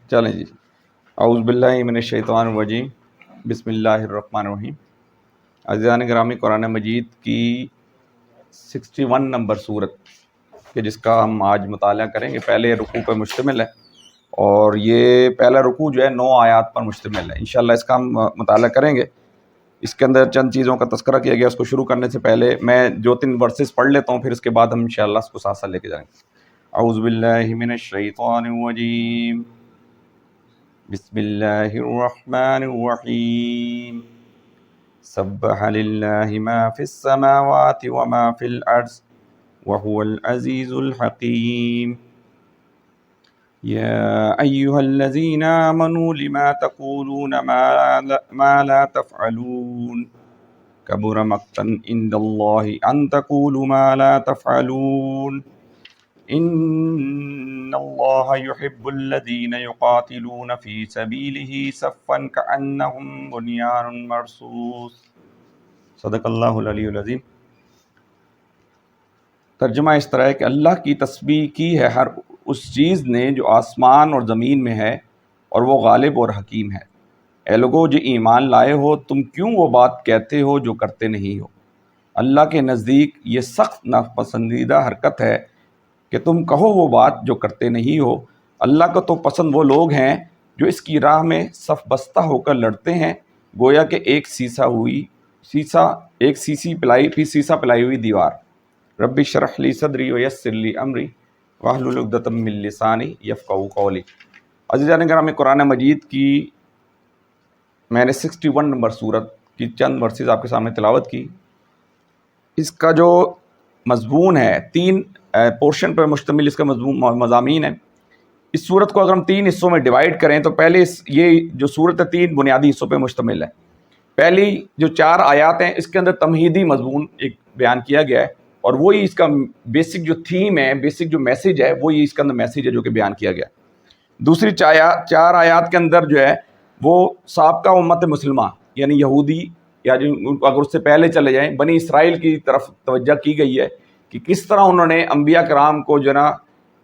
چلیں جی، اعوذ باللہ من الشیطان الرجیم، بسم اللہ الرحمن الرحیم۔ عزیزان گرامی، قرآن مجید کی 61 نمبر صورت کہ جس کا ہم آج مطالعہ کریں گے، پہلے رکوع پر مشتمل ہے، اور یہ پہلا رکوع جو ہے 9 آیات پر مشتمل ہے۔ انشاءاللہ اس کا ہم مطالعہ کریں گے۔ اس کے اندر چند چیزوں کا تذکرہ کیا گیا۔ اس کو شروع کرنے سے پہلے میں 2-3 ورسز پڑھ لیتا ہوں، پھر اس کے بعد ہم انشاءاللہ اس کو ساتھ ساتھ لے کے جائیں گے۔ اعوذ باللہ من الشیطان الرجیم، بسم اللہ الرحمن الرحیم۔ سبح للہ ما فی السماوات وما فی الارض وهو العزیز الحکیم۔ یا ایہا الذین آمنوا لما تقولون ما لا تفعلون کبر مقتا عند اللہ ان تقولوا ما لا تفعلون ان اللہ یحب الذین یقاتلون فی سبیلہ صفا کأنہم بنیان مرصوص۔ صدق اللہ العلی العظیم۔ ترجمہ اس طرح ہے کہ اللہ کی تسبیح کی ہے ہر اس چیز نے جو آسمان اور زمین میں ہے، اور وہ غالب اور حکیم ہے۔ اے لوگو جو ایمان لائے ہو، تم کیوں وہ بات کہتے ہو جو کرتے نہیں ہو؟ اللہ کے نزدیک یہ سخت ناپسندیدہ حرکت ہے کہ تم کہو وہ بات جو کرتے نہیں ہو۔ اللہ کو تو پسند وہ لوگ ہیں جو اس کی راہ میں صف بستہ ہو کر لڑتے ہیں، گویا کہ ایک سیسا پلائی ہوئی دیوار۔ رب اشرح لی صدری ویسر لی امری واحلل عقدۃ من لسانی یفقہوا قولی۔ عزیزان گرامی، قرآن مجید کی میں نے 61 نمبر صورت کی چند ورسز آپ کے سامنے تلاوت کی۔ اس کا جو مضمون ہے، 3 پورشن پر مشتمل اس کا مضامین ہے۔ اس صورت کو اگر ہم 3 حصوں میں ڈیوائیڈ کریں تو پہلے یہ جو صورت ہے 3 بنیادی حصوں پہ مشتمل ہے۔ پہلی جو 4 آیات ہیں اس کے اندر تمہیدی مضمون ایک بیان کیا گیا ہے، اور وہی اس کا بیسک جو تھیم ہے، بیسک جو میسیج ہے، وہی اس کے اندر میسیج ہے جو کہ بیان کیا گیا۔ دوسری 4 آیات کے اندر جو ہے وہ سابقہ امت مسلمہ یعنی یہودی، یا جو اگر اس سے پہلے چلے جائیں بنی اسرائیل کی طرف توجہ کی گئی ہے کہ کس طرح انہوں نے انبیاء کرام کو جو نا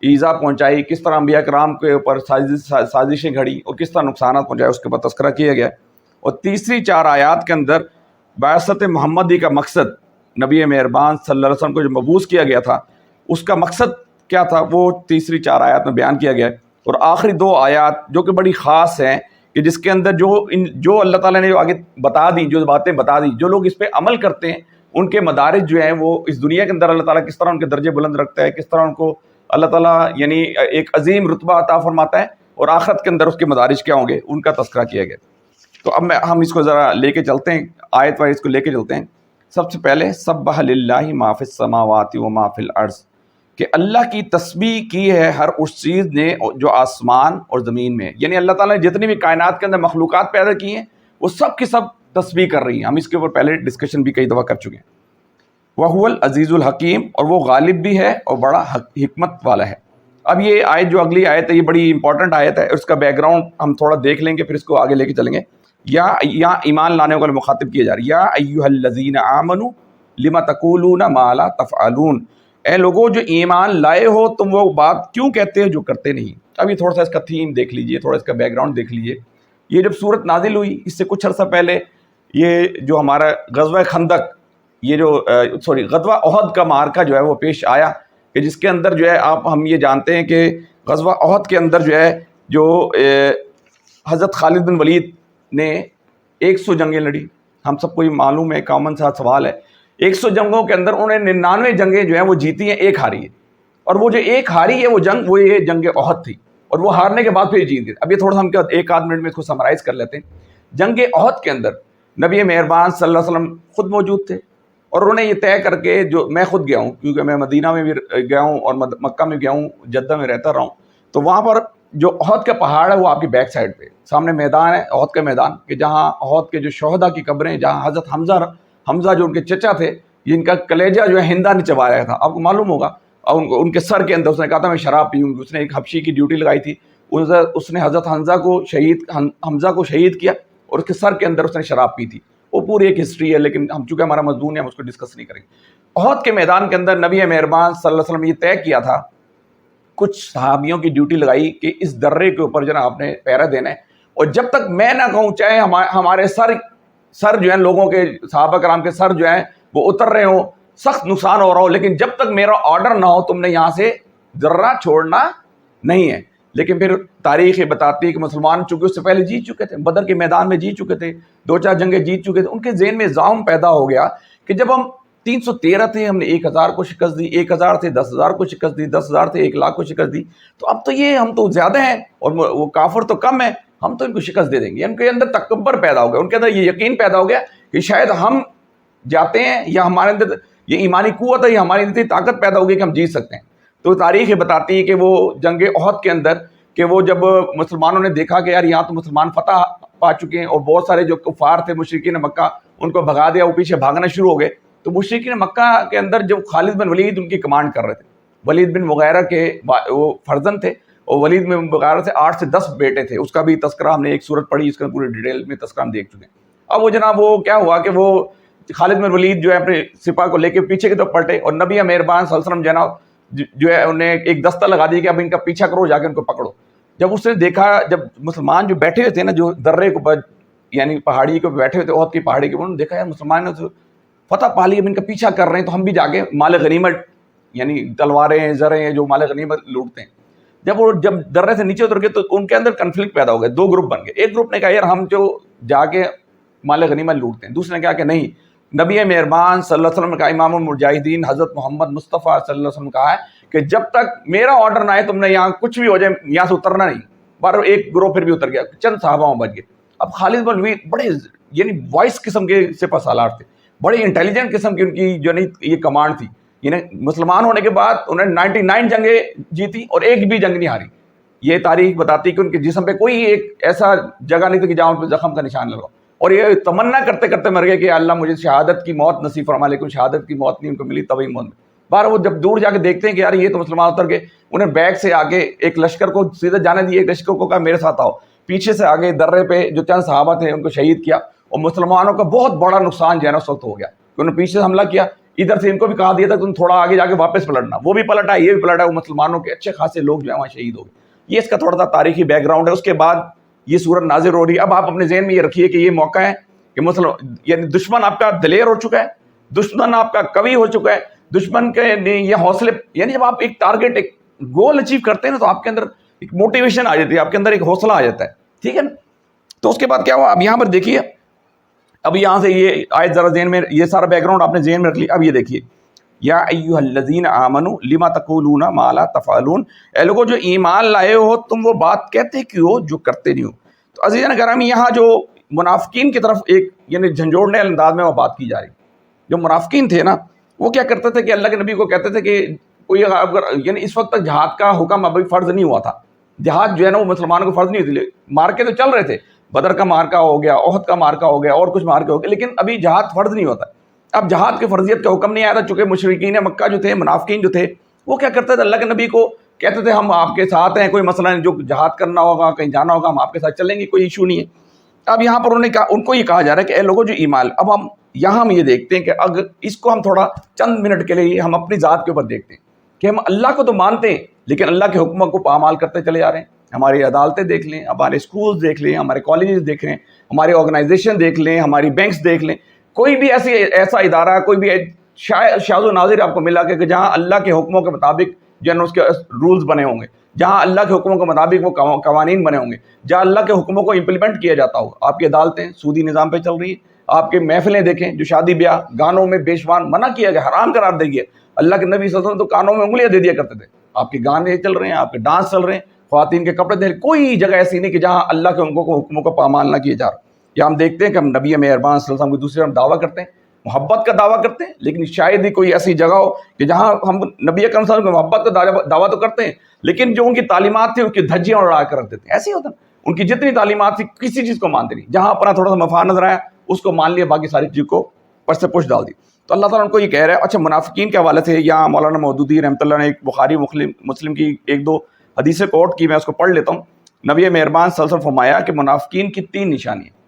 ایذا پہنچائی، کس طرح انبیاء کرام کے اوپر سازشیں گھڑی اور کس طرح نقصانات پہنچائے، اس کے اوپر تذکرہ کیا گیا۔ اور تیسری 4 آیات کے اندر بعثت محمدی کا مقصد، نبی مہربان صلی اللہ علیہ وسلم کو جو مبعوث کیا گیا تھا اس کا مقصد کیا تھا، وہ تیسری 4 آیات میں بیان کیا گیا ہے۔ اور آخری 2 آیات جو کہ بڑی خاص ہیں، کہ جس کے اندر جو اللہ تعالیٰ نے جو آگے بتا دی، جو باتیں بتا دی، جو لوگ اس پہ عمل کرتے ہیں ان کے مدارج جو ہیں وہ اس دنیا کے اندر اللہ تعالیٰ کس طرح ان کے درجے بلند رکھتا ہے، کس طرح ان کو اللہ تعالیٰ یعنی ایک عظیم رتبہ عطا فرماتا ہے، اور آخرت کے اندر اس کے مدارج کیا ہوں گے ان کا تذکرہ کیا گیا۔ تو اب ہم اس کو ذرا لے کے چلتے ہیں، آیت وائز اس کو لے کے چلتے ہیں۔ سب سے پہلے سبح للہ ما فی السماوات و ما فی الارض، کہ اللہ کی تسبیح کی ہے ہر اس چیز نے جو آسمان اور زمین میں ہے، یعنی اللہ تعالیٰ نے جتنی بھی کائنات کے اندر مخلوقات پیدا کی ہیں وہ سب کی سب تسبیح کر رہی ہیں۔ ہم اس کے اوپر پہلے ڈسکشن بھی کئی دفعہ کر چکے ہیں۔ وَهُوَ الْعَزِيزُ الْحَكِيمُ، اور وہ غالب بھی ہے اور بڑا حکمت والا ہے۔ اب یہ آیت جو اگلی آیت ہے یہ بڑی امپورٹنٹ آیت ہے، اس کا بیک گراؤنڈ ہم تھوڑا دیکھ لیں گے، پھر اس کو آگے لے کے چلیں گے۔ یا ایمان لانے والے مخاطب کیے جا رہی، یا ایھا الذین آمنوا لما تقولون ما لا تفعلون، اے لوگوں جو ایمان لائے ہو تم وہ بات کیوں کہتے ہو جو کرتے نہیں۔ اب یہ تھوڑا سا اس کا تھیم دیکھ لیجئے، تھوڑا اس کا بیک گراؤنڈ دیکھ لیجئے۔ یہ جب صورت نازل ہوئی اس سے کچھ عرصہ پہلے یہ جو ہمارا غزوہ خندق، یہ جو غزوہ احد کا معرکہ جو ہے وہ پیش آیا، کہ جس کے اندر جو ہے ہم یہ جانتے ہیں کہ غزوہ احد کے اندر جو ہے جو حضرت خالد بن ولید نے 100 جنگیں لڑی۔ ہم سب کو یہ معلوم ہے، کامن سا سوال ہے، 100 جنگوں کے اندر انہوں نے 99 جنگیں جو ہیں وہ جیتی ہیں، 1 ہاری ہے، اور وہ جو 1 ہاری ہے وہ جنگ وہ یہ جنگ احد تھی، اور وہ ہارنے کے بعد پھر جیت گئے۔ اب یہ تھوڑا سا ہم 1 آدھ منٹ میں اس کو سمرائز کر لیتے ہیں۔ جنگ احد کے اندر نبی مہربان صلی اللہ علیہ وسلم خود موجود تھے، اور انہوں نے یہ طے کر کے، جو میں خود گیا ہوں کیونکہ میں مدینہ میں بھی گیا ہوں اور مکہ میں گیا ہوں، جدہ میں رہتا رہا ہوں، تو وہاں پر جو احد کا پہاڑ ہے وہ آپ کی بیک سائڈ پہ سامنے میدان ہے، احد کا میدان، کہ جہاں احد کے جو شہداء کی قبریں، جہاں حضرت حمزہ جو ان کے چچا تھے، جن کا کلیجہ جو ہے ہندا نے چبایا تھا، آپ کو معلوم ہوگا، اور ان کے سر کے اندر اس نے کہا تھا میں شراب پیوں گی۔ اس نے ایک حبشی کی ڈیوٹی لگائی تھی، اس نے حضرت حمزہ کو شہید کیا، اور اس کے سر کے اندر اس نے شراب پی تھی۔ وہ پوری ایک ہسٹری ہے، لیکن ہم چونکہ ہمارا مضمون ہے ہم اس کو ڈسکس نہیں کریں گے۔ احد کے میدان کے اندر نبی مہربان صلی اللہ علیہ وسلم یہ طے کیا تھا کچھ صحابیوں کی ڈیوٹی لگائی کہ اس درے کے اوپر جو ہے آپ نے پہرا دینا ہے، اور جب تک میں نہ کہوں، چاہے ہمارے سر جو ہیں، لوگوں کے صحابہ کرام کے سر جو ہیں وہ اتر رہے ہوں، سخت نقصان ہو رہا ہو، لیکن جب تک میرا آرڈر نہ ہو تم نے یہاں سے ذرہ چھوڑنا نہیں ہے۔ لیکن پھر تاریخ یہ بتاتی ہے کہ مسلمان چونکہ اس سے پہلے جیت چکے تھے، بدر کے میدان میں جیت چکے تھے، 2-4 جنگیں جیت چکے تھے، ان کے ذہن میں زعم پیدا ہو گیا کہ جب ہم 313 تھے، ہم نے 1000 کو شکست دی، 1000 تھے 10,000 کو شکست دی، 10,000 تھے 1,00,000 کو شکست دی، تو اب تو یہ ہم تو زیادہ ہیں اور وہ کافر تو کم ہیں، ہم تو ان کو شکست دے دیں گے۔ ان کے اندر تکبر پیدا ہو گیا، ان کے اندر یہ یقین پیدا ہو گیا کہ شاید ہم جاتے ہیں، یا ہمارے اندر یہ ایمانی قوت ہے، یا ہماری اندر طاقت پیدا ہوگی کہ ہم جیت سکتے ہیں۔ تو تاریخ یہ بتاتی ہے کہ وہ جنگ احد کے اندر، کہ وہ جب مسلمانوں نے دیکھا کہ یار یہاں تو مسلمان فتح پا چکے ہیں، اور بہت سارے جو کفار تھے مشرکین مکہ ان کو بھگا دیا، وہ پیچھے بھاگنا شروع ہو گئے، تو مشرکین مکہ کے اندر جو خالد بن ولید ان کی کمانڈ کر رہے تھے، ولید بن مغیرہ کے وہ فرزند تھے، اور ولید بن مغیرہ سے 8 سے 10 بیٹے تھے، اس کا بھی تذکرہ ہم نے ایک صورت پڑھی، اس کا پورے ڈیٹیل میں تذکرہ ہم دیکھ چکے ہیں۔ اب وہ جناب وہ کیا ہوا کہ وہ خالد بن ولید جو ہے اپنے سپاہ کو لے کے پیچھے کی طرف پلٹے، اور نبی مہربان صلی اللہ علیہ وسلم جناب جو ہے انہیں ایک دستہ لگا دی کہ اب ان کا پیچھا کرو، جا کے ان کو پکڑو۔ جب اس نے دیکھا، جب مسلمان جو بیٹھے ہوئے تھے نا، جو درے کو یعنی پہاڑی کو بیٹھے ہوئے تھے، احد کی پہاڑی کے، انہوں نے دیکھا ہے مسلمان نے فتح پا لی، اب ان کا پیچھا کر رہے ہیں، تو ہم بھی جا کے مال غنیمت یعنی تلواریں زریں جو مال غنیمت لوٹتے ہیں۔ جب درے سے نیچے اتر گئے تو ان کے اندر کنفلکٹ پیدا ہو گئے، 2 گروپ بن گئے۔ ایک گروپ نے کہا یار ہم جو جا کے مال غنیمت لوٹتے ہیں، دوسرے نے کہا کہ نہیں، نبی مہربان صلی اللہ علیہ وسلم کا امام المجاہدین حضرت محمد مصطفیٰ صلی اللہ علیہ وسلم کہا ہے کہ جب تک میرا آرڈر نہ آئے تم نے یہاں کچھ بھی ہو جائے یہاں سے اترنا نہیں۔ بار ایک گروہ پھر بھی اتر گیا، چند صحابہ وہاں بچ گئے۔ اب خالد بن ولید بڑے یعنی وائس قسم کے سپہ سالار تھے، بڑے انٹیلیجنٹ قسم کی ان کی جو یہ کمانڈ تھی، یعنی مسلمان ہونے کے بعد انہوں نے 99 جنگیں جیتی اور ایک بھی جنگ نہیں ہاری۔ یہ تاریخ بتاتی ہے کہ ان کے جسم پہ کوئی ایک ایسا جگہ نہیں تھی کہ جہاں پہ زخم کا نشان لگا، اور یہ تمنا کرتے کرتے مر گئے کہ اللہ مجھے شہادت کی موت نصیب فرما، لیکن شہادت کی موت نہیں ان کو ملی، طبی موت میں۔ بار وہ جب دور جا کے دیکھتے ہیں کہ یار یہ تو مسلمان اتر گئے، انہیں بیک سے آگے ایک لشکر کو سیدھے جانے دیے، ایک لشکر کو کہا میرے ساتھ آؤ، پیچھے سے آگے درے پہ جو چند صحابہ تھے ان کو شہید کیا، اور مسلمانوں کا بہت بڑا نقصان جو ہے نا اس وقت ہو گیا کہ انہوں نے پیچھے سے حملہ کیا، ادھر سے ان کو بھی کہا دیا تھا تم تھوڑا آگے جا کے واپس پلٹنا، وہ بھی پلٹا، یہ بھی پلٹا، وہ مسلمانوں کے اچھے خاصے لوگ جو ہیں وہاں شہید ہو گئے۔ یہ اس کا تھوڑا سا تاریخی بیک گراؤنڈ ہے۔ اس کے بعد یہ صورت نازل ہو رہی ہے۔ اب آپ اپنے ذہن میں یہ رکھیے کہ یہ موقع ہے کہ یعنی دشمن آپ کا دلیر ہو چکا ہے، دشمن آپ کا قوی ہو چکا ہے، دشمن کے یہ حوصلے، یعنی جب آپ ایک ٹارگیٹ ایک گول اچیو کرتے ہیں نا تو آپ کے اندر ایک موٹیویشن آ جاتی ہے، آپ کے اندر ایک حوصلہ آ جاتا ہے، ٹھیک ہے نا۔ تو اس کے بعد کیا ہوا، اب یہاں پر دیکھیے، اب یہاں سے یہ آیت ذرا ذہن میں، یہ سارا بیک گراؤنڈ آپ نے ذہن میں رکھ لیا۔ اب یہ دیکھیے، یا ایھا الذین آمنوا لما تقولون ما لا تفعلون، اے لوگوں جو ایمان لائے ہو تم وہ بات کہتے کیوں جو کرتے نہیں ہو۔ تو عزیزان گرامی، یہاں جو منافقین کی طرف ایک یعنی جھنجھوڑنے والے انداز میں وہ بات کی جا رہی۔ جو منافقین تھے نا وہ کیا کرتے تھے کہ اللہ کے نبی کو کہتے تھے کہ کوئی اگر یعنی اس وقت تک جہاد کا حکم ابھی فرض نہیں ہوا تھا، جہاد جو ہے نا وہ مسلمانوں کو فرض نہیں ہوتی، مارکے تو چل رہے تھے، بدر کا مارکا ہو گیا، احد کا مارکا ہو گیا، اور کچھ مارکے ہو گئے، لیکن ابھی جہاد فرض نہیں ہوتا۔ اب جہاد کی فرضیت کا حکم نہیں آیا تھا، چونکہ مشرکین مکہ جو تھے، منافقین جو تھے، وہ کیا کرتے تھے، اللہ کے نبی کو کہتے تھے ہم آپ کے ساتھ ہیں، کوئی مسئلہ نہیں، جو جہاد کرنا ہوگا کہیں جانا ہوگا ہم آپ کے ساتھ چلیں گے، کوئی ایشو نہیں ہے۔ اب یہاں پر ان کو یہ کہا جا رہا ہے کہ اے لوگوں جو ایمان، اب ہم یہ دیکھتے ہیں کہ اگر اس کو ہم تھوڑا چند منٹ کے لیے ہم اپنی ذات کے اوپر دیکھتے ہیں کہ ہم اللہ کو تو مانتے ہیں لیکن اللہ کے حکموں کو پامال کرتے چلے جا رہے ہیں۔ ہماری عدالتیں دیکھ لیں، ہمارے اسکولز دیکھ لیں، ہمارے کالجز دیکھ لیں، ہمارے آرگنائزیشن دیکھ لیں، ہماری بینکس دیکھ لیں، کوئی بھی ایسا ادارہ، کوئی بھی شاذ و نادر آپ کو ملا کہ جہاں اللہ کے حکموں کے مطابق جو ہے اس کے رولز بنے ہوں گے، جہاں اللہ کے حکموں کے مطابق وہ قوانین بنے ہوں گے، جہاں اللہ کے حکموں کو امپلیمنٹ کیا جاتا ہوگا۔ آپ کی عدالتیں سودی نظام پہ چل رہی ہیں، آپ کے محفلیں دیکھیں، جو شادی بیاہ گانوں میں بیشوان منع کیا گیا، حرام قرار دیا گیا۔ اللہ کے نبی صلی اللہ علیہ وسلم تو کانوں میں انگلیاں دے دیا کرتے تھے۔ آپ کے گانے چل رہے ہیں، آپ کے ڈانس چل رہے ہیں، خواتین کے کپڑے دے، کوئی جگہ ایسی نہیں کہ جہاں اللہ کے حکموں کو پامال نہ کیے جا رہا۔ یا ہم دیکھتے ہیں کہ ہم نبی مہربان صلی اللہ علیہ وسلم کو دوسرے ہم دعویٰ کرتے ہیں، محبت کا دعویٰ کرتے ہیں، لیکن شاید ہی کوئی ایسی جگہ ہو کہ جہاں ہم نبی اکرم صلی اللہ علیہ وسلم کو محبت کا دعویٰ تو کرتے ہیں لیکن جو ان کی تعلیمات تھی اس کی دھجیاں اڑا کر رکھ دیتے ہیں۔ ایسے ہی ہوتا ہے، ان کی جتنی تعلیمات تھی کسی چیز کو مانتے نہیں، جہاں اپنا تھوڑا سا مفاد نظر آیا اس کو مان لیا، باقی ساری چیز کو پر سے پوچھ ڈال دی۔ تو اللہ تعالیٰ ان کو یہ کہہ رہا ہے۔ اچھا، منافقین کے حوالے سے یہاں مولانا مودودی رحمۃ اللہ نے ایک بخاری مسلم کی 1-2 حدیثیں کوٹ کی، میں اس کو پڑھ لیتا ہوں۔ نبی مہربان صلی اللہ علیہ وسلم فرمایا کہ منافقین کی 3 نشانیاں،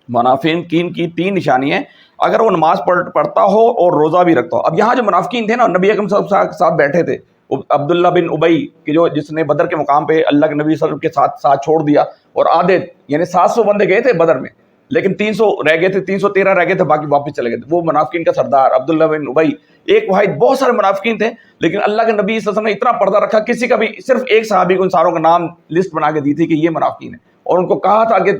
منافقین کی 3 نشانیاں، اگر وہ نماز پڑھتا ہو اور روزہ بھی رکھتا ہو۔ اب یہاں جو منافقین تھے نا، نبی اکرم صلی اللہ علیہ وسلم کے ساتھ بیٹھے تھے، عبداللہ بن ابئی کہ جس نے بدر کے مقام پہ اللہ کے نبی صلی اللہ علیہ وسلم کے ساتھ چھوڑ دیا، اور آدھے یعنی 700 بندے گئے تھے بدر میں، لیکن 300 رہ گئے تھے، 313 رہ گئے تھے، باقی واپس چلے گئے تھے. وہ منافقین کا سردار عبداللہ بن ابئی ایک واحد، بہت سارے منافقین تھے، لیکن اللہ کے نبی صلی اللہ علیہ وسلم نے اتنا پردہ رکھا، کسی کا بھی صرف ایک صحابی کو ان ساروں کا نام لسٹ بنا کے دی تھی کہ یہ منافقین ہے، اور ان کو کہا تھا کہ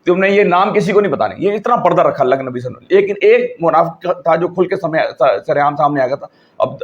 تم نے یہ نام کسی کو نہیں بتانے. یہ اتنا پردہ رکھا اللہ کے نبی صلی اللہ علیہ وسلم. لیکن ایک منافق تھا جو کھل کے سر عام سامنے آ گیا تھا،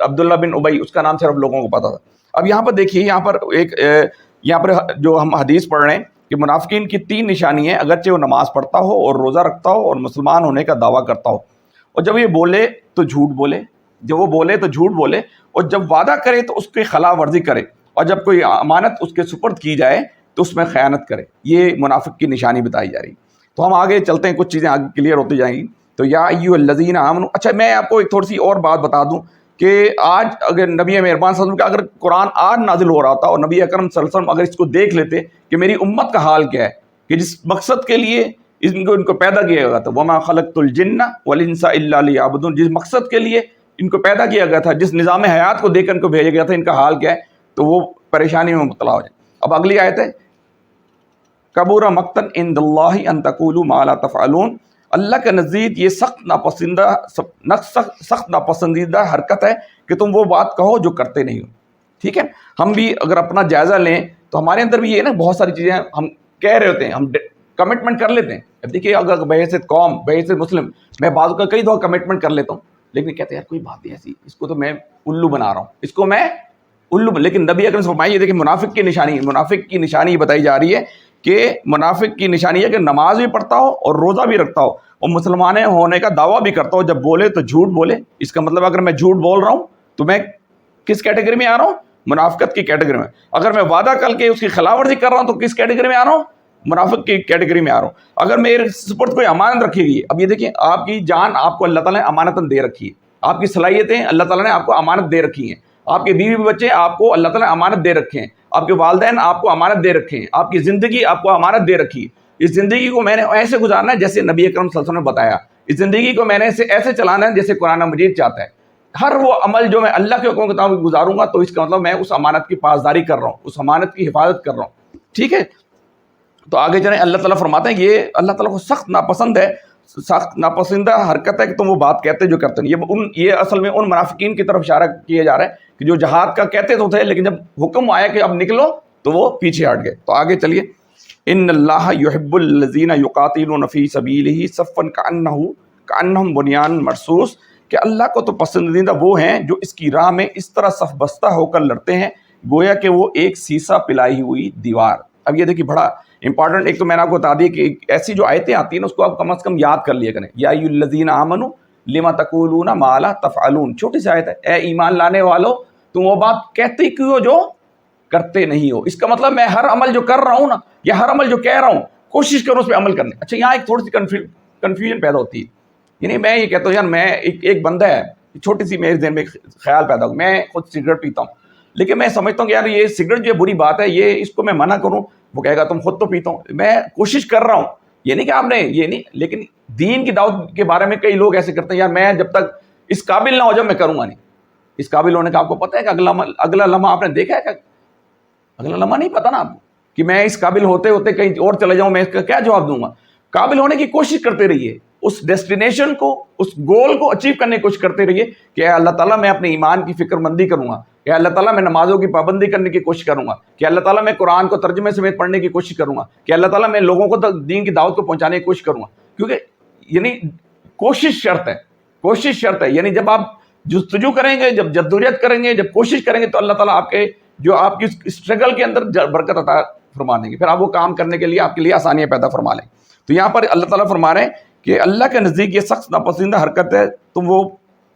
عبداللہ بن ابئی، اس کا نام صرف لوگوں کو پتا تھا. اب یہاں پر دیکھیے، یہاں پر جو ہم حدیث پڑھ رہے ہیں کہ منافقین کی 3 نشانی ہیں، اگرچہ وہ نماز پڑھتا ہو اور روزہ رکھتا ہو اور مسلمان ہونے کا دعویٰ کرتا ہو، اور جب یہ بولے تو جھوٹ بولے، جب وہ بولے تو جھوٹ بولے، اور جب وعدہ کرے تو اس کی خلاف ورزی کرے، اور جب کوئی امانت اس کے سپرد کی جائے تو اس میں خیانت کرے. یہ منافق کی نشانی بتائی جا رہی. تو ہم آگے چلتے ہیں، کچھ چیزیں آگے کلیئر ہوتی جائیں گی. تو یا ایھا الذین آمنوا، اچھا میں آپ کو ایک تھوڑی سی اور بات بتا دوں کہ آج اگر نبی مہربان صلی اللہ علیہ وسلم کا اگر قرآن آج نازل ہو رہا تھا، اور نبی اکرم صلی اللہ علیہ وسلم اگر اس کو دیکھ لیتے کہ میری امت کا حال کیا ہے، کہ جس مقصد کے لیے ان کو پیدا کیا گیا تھا، وما خلقت الجن والانس الا لیعبدون، جس مقصد کے لیے ان کو پیدا کیا گیا تھا، جس نظام حیات کو دیکھ کر ان کو بھیجا گیا تھا، ان کا حال کیا ہے، تو وہ پریشانی میں مبتلا ہو جائے. اب اگلی آیت ہے، کبر مقتا عند اللہ ان تقولوا ما لا تفعلون. اللہ کے نزدیک یہ سخت ناپسندیدہ حرکت ہے کہ تم وہ بات کہو جو کرتے نہیں ہو. ٹھیک ہے، ہم بھی اگر اپنا جائزہ لیں تو ہمارے اندر بھی یہ نا بہت ساری چیزیں ہم کہہ رہے ہوتے ہیں، ہم کمٹمنٹ کر لیتے ہیں. اب دیکھیے، اگر بحیثیت قوم، بحیثیت مسلم، میں بعض کا کئی دفعہ کمٹمنٹ کر لیتا ہوں، لیکن کہتے ہیں یار کوئی بات نہیں ایسی، اس کو تو میں الو بنا رہا ہوں، اس کو میں الو. لیکن نبی اکرم صلی اللہ علیہ وسلم، یہ دیکھیں منافق کی نشانی بتائی جا رہی ہے کہ منافق کی نشانی ہے کہ نماز بھی پڑھتا ہو اور روزہ بھی رکھتا ہو اور مسلمان ہونے کا دعویٰ بھی کرتا ہو، جب بولے تو جھوٹ بولے. اس کا مطلب اگر میں جھوٹ بول رہا ہوں تو میں کس کیٹیگری میں آ رہا ہوں؟ منافقت کی کیٹیگری میں. اگر میں وعدہ کر کے اس کی خلاف ورزی کر رہا ہوں تو کس کیٹیگری میں آ رہا ہوں؟ منافق کی کیٹیگری میں آ رہا ہوں. اگر میرے سپرد کوئی امانت رکھی گئی ہے، اب یہ دیکھیں، آپ کی جان آپ کو اللہ تعالیٰ نے امانتاً دے رکھی ہے، آپ کی صلاحیتیں اللہ تعالیٰ نے آپ کو امانت دے رکھی ہیں، آپ کے بیوی بچے آپ کو اللہ تعالیٰ نے امانت دے رکھے ہیں، آپ کے والدین آپ کو امانت دے رکھے ہیں، آپ کی زندگی آپ کو امانت دے رکھی ہے. اس زندگی کو میں نے ایسے گزارنا ہے جیسے نبی اکرم صلی اللہ علیہ وسلم نے بتایا. اس زندگی کو میں نے ایسے چلانا ہے جیسے قرآن مجید چاہتا ہے. ہر وہ عمل جو میں اللہ کے حکم کے مطابق گزاروں گا تو اس کا مطلب میں اس امانت کی پاسداری کر رہا ہوں، اس امانت کی حفاظت کر رہا ہوں. ٹھیک ہے، تو آگے چلیں. اللہ تعالیٰ فرماتے ہیں یہ اللہ تعالیٰ کو سخت ناپسند ہے، سخت ناپسندہ حرکت ہے کہ تم وہ بات کہتے جو کرتے نہیں. یہ اصل میں ان منافقین کی طرف اشارہ کیا جا رہا ہے کہ جو جہاد کا کہتے تو تھے، لیکن جب حکم آیا کہ اب نکلو تو وہ پیچھے ہٹ گئے. تو آگے چلیے. ان اللہ یحب الذین یقاتلون فی سبیلہ صفا کأنہم بنیان مرصوص، کہ اللہ کو تو پسندیدہ وہ ہیں جو اس کی راہ میں اس طرح صف بستہ ہو کر لڑتے ہیں گویا کہ وہ ایک سیسا پلائی ہوئی دیوار. اب یہ دیکھیے بڑا امپورٹنٹ، ایک تو میں نے آپ کو بتا دیا کہ ایسی جو آیتیں آتی ہیں نا اس کو آپ کم از کم یاد کر لیا کریں. یا ایھا الذین آمنوا لما تقولون ما لا تفعلون، چھوٹی سی آیت ہے، اے ایمان لانے والو تم وہ بات کہتے کیوں ہو جو کرتے نہیں ہو. اس کا مطلب میں ہر عمل جو کر رہا ہوں نا، یا ہر عمل جو کہہ رہا ہوں، کوشش کروں اس پہ عمل کرنے. اچھا یہاں ایک تھوڑی سی کنفیوژن پیدا ہوتی ہے. یعنی میں یہ کہتا ہوں یار میں ایک بندہ ہے، چھوٹی سی میرے ذہن میں خیال پیدا ہو، میں خود سگریٹ پیتا ہوں، لیکن میں سمجھتا ہوں کہ یار یہ سگریٹ جو بری بات ہے، یہ اس کو میں منع کروں، وہ کہے گا تم خود تو پیتا ہوں. میں کوشش کر رہا ہوں، یہ نہیں کہ آپ نے یہ نہیں، لیکن دین کی دعوت کے بارے میں کئی لوگ ایسے کرتے ہیں یار میں جب تک اس قابل نہ ہو جب میں کروں گا نہیں. اس قابل ہونے کا آپ کو پتہ ہے کہ اگلا لمحہ آپ نے دیکھا ہے کہ اگلا لمحہ نہیں پتا نا آپ کو کہ میں اس قابل ہوتے ہوتے کہیں اور چلے جاؤں، میں اس کا کیا جواب دوں گا. قابل ہونے کی کوشش کرتے رہیے، اس ڈیسٹینیشن کو، اس گول کو اچیو کرنے کی کوشش کرتے رہیے کہ اے اللہ تعالیٰ میں اپنے ایمان کی فکر مندی کروں گا، کہ اللہ تعالیٰ میں نمازوں کی پابندی کرنے کی کوشش کروں گا، کہ اللہ تعالیٰ میں قرآن کو ترجمے سمیت پڑھنے کی کوشش کروں گا، کہ اللہ تعالیٰ میں لوگوں کو دین کی دعوت کو پہنچانے کی کوشش کروں گا. کیونکہ یعنی کوشش شرط ہے، کوشش شرط ہے. یعنی جب آپ جستجو کریں گے، جب جدوجہد کریں گے، جب کوشش کریں گے تو اللہ تعالیٰ آپ کے جو آپ کی اسٹرگل کے اندر برکت عطا فرما دیں گے، پھر آپ وہ کام کرنے کے لیے آپ کے لیے آسانیاں پیدا فرما لیں. تو یہاں پر اللہ تعالیٰ فرما رہے ہیں کہ اللہ کے نزدیک یہ سخت ناپسندہ حرکت ہے، تم وہ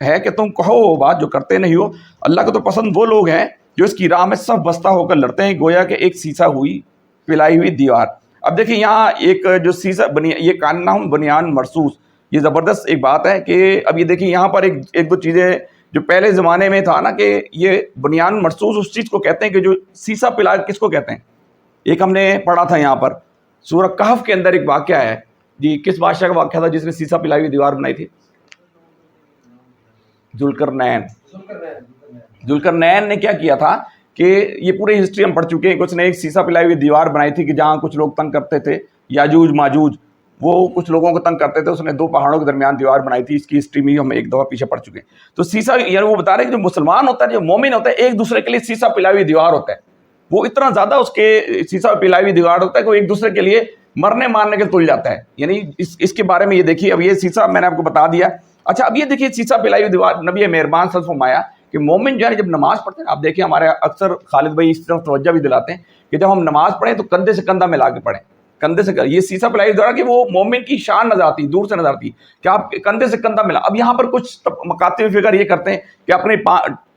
ہے کہ تم کہو وہ بات جو کرتے نہیں ہو. اللہ کو تو پسند وہ لوگ ہیں جو اس کی راہ میں صف بستہ ہو کر لڑتے ہیں گویا کہ ایک سیسا ہوئی پلائی ہوئی دیوار. اب دیکھیں یہاں ایک جو سیسا یہ کانہم بنیان مرصوص، یہ زبردست ایک بات ہے کہ اب یہ دیکھیں یہاں پر ایک دو چیزیں جو پہلے زمانے میں تھا نا کہ یہ بنیان مرصوص اس چیز کو کہتے ہیں کہ جو سیسا پلا کس کو کہتے ہیں. ایک ہم نے پڑھا تھا یہاں پر سورہ کہف کے اندر ایک واقعہ ہے جی، کس بادشاہ کا واقعہ تھا جس نے سیسا پلائی ہوئی دیوار بنائی تھی؟ ذوالقرنین. ذوالقرنین نے کیا کیا تھا کہ یہ پوری ہسٹری ہم پڑھ چکے ہیں کہ اس نے ایک سیسا پلائی ہوئی دیوار بنائی تھی کہ جہاں کچھ لوگ تنگ کرتے تھے، یاجوج ماجوج، وہ کچھ لوگوں کو تنگ کرتے تھے، اس نے دو پہاڑوں کے درمیان دیوار بنائی تھی. اس کی ہسٹری میں ہم ایک دفعہ پیچھے پڑ چکے ہیں. تو سیسا یعنی وہ بتا رہے ہیں کہ جو مسلمان ہوتا ہے، جو مومن ہوتا ہے، ایک دوسرے کے لیے سیسا پلائی ہوئی دیوار ہوتا ہے. وہ اتنا زیادہ اس کے سیسا پلائی ہوئی دیوار ہوتا ہے کہ وہ ایک دوسرے کے لیے مرنے مارنے کے تل جاتا ہے. یعنی اس کے بارے میں یہ دیکھیے. اب یہ سیسا میں نے آپ کو بتا دیا. اچھا اب یہ دیکھیے سیسا پلائی ہوئی دیوار. نبی مہربان صلی اللہ علیہ وسلم فرمایا کہ مومن جو ہے جب نماز پڑھتے ہیں، آپ دیکھیں ہمارے اکثر خالد بھائی اس طرف توجہ بھی دلاتے ہیں کہ جب ہم نماز پڑھیں تو کندھے سے کندھا ملا کے پڑھیں. کندھے سے یہ سیسا پلائی ہوئی دیوار کہ وہ مومن کی شان نظر آتی، دور سے نظر آتی کہ آپ کندھے سے کندھا ملا. اب یہاں پر کچھ مکاتب فکر یہ کرتے ہیں کہ اپنے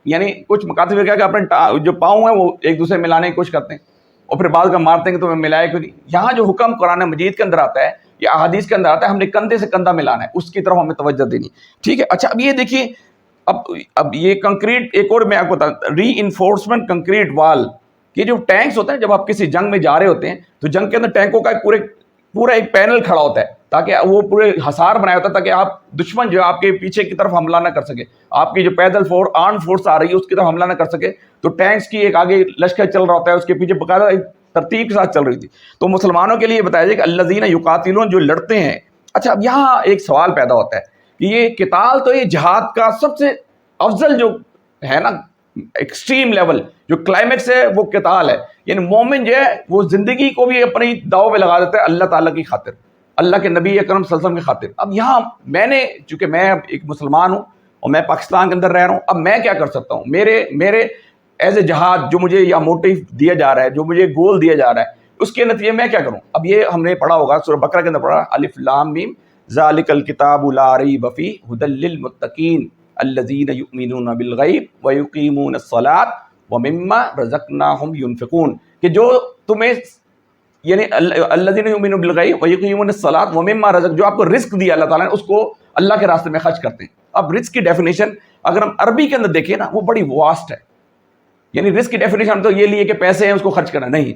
یعنی کچھ مکاتب فکر کہ اپنے جو پاؤں ہیں وہ ایک دوسرے ملانے کی کوشش کرتے ہیں اور پھر بعض کا مارتے ہیں کہ تمہیں ملائے کیوں نہیں. یہاں جو حکم قرآن مجید کے اندر آتا ہے یا احادیث کے اندر آتا ہے، ہم نے کندھے سے کندھا ملانا ہے، اس کی طرف ہمیں توجہ دینی. ٹھیک ہے. اچھا اب یہ دیکھیے اب یہ کنکریٹ ایک اور میں آپ کو بتا، ری انفورسمنٹ کنکریٹ وال. یہ جو ٹینکس ہوتے ہیں، جب آپ کسی جنگ میں جا رہے ہوتے ہیں تو جنگ کے اندر ٹینکوں کا پورا ایک پینل کھڑا ہوتا ہے تاکہ وہ پورے حصار بنایا ہوتا ہے تاکہ آپ دشمن جو ہے آپ کے پیچھے کی طرف حملہ نہ کر سکے. آپ کی جو پیدل آرم فورس آ رہی ہے اس کی طرف حملہ نہ کر سکے. تو ٹینکس کی ایک آگے لشکر چل رہا ہوتا ہے، اس کے پیچھے باقاعدہ ترتیب کے ساتھ چل رہی تھی. تو مسلمانوں کے لیے بتایا جائے کہ الذین یقاتلون، جو لڑتے ہیں. اچھا اب یہاں ایک سوال پیدا ہوتا ہے کہ یہ قتال تو یہ جہاد کا سب سے افضل جو ہے نا ایکسٹریم لیول، جو کلائمیکس ہے وہ قتال ہے. یعنی مومن جو ہے وہ زندگی کو بھی اپنی داؤ پہ لگا دیتا ہے اللہ تعالیٰ کی خاطر، اللہ کے نبی اکرم صلی اللہ علیہ وسلم کی خاطر. اب یہاں میں نے، چونکہ میں ایک مسلمان ہوں اور میں پاکستان کے اندر رہ رہا ہوں، اب میں کیا کر سکتا ہوں؟ میرے ایز اے جہاد جو مجھے یا موٹیو دیا جا رہا ہے، جو مجھے گول دیا جا رہا ہے، اس کے نتیجے میں کیا کروں؟ اب یہ ہم نے پڑھا ہوگا سورہ بقرہ کے اندر پڑھا، الف لام میم ذالک الکتاب لا ریب فیہ ھدی للمتقین الذین یؤمنون بالغیب ویقیمون الصلاۃ ومما رزقناہم ینفقون. کہ جو تمہیں یعنی الذین یؤمنون بالغیب ویقیمون الصلاۃ ومما رزق، جو آپ کو رزق دیا اللہ تعالیٰ نے اس کو اللہ کے راستے میں خرچ کرتے ہیں. اب رزق کی ڈیفینیشن اگر ہم عربی کے اندر دیکھیں نا وہ بڑی واسٹ ہے. یعنی رزق کی ڈیفینیشن ہم تو یہ لیے کہ پیسے ہیں اس کو خرچ کرنا نہیں.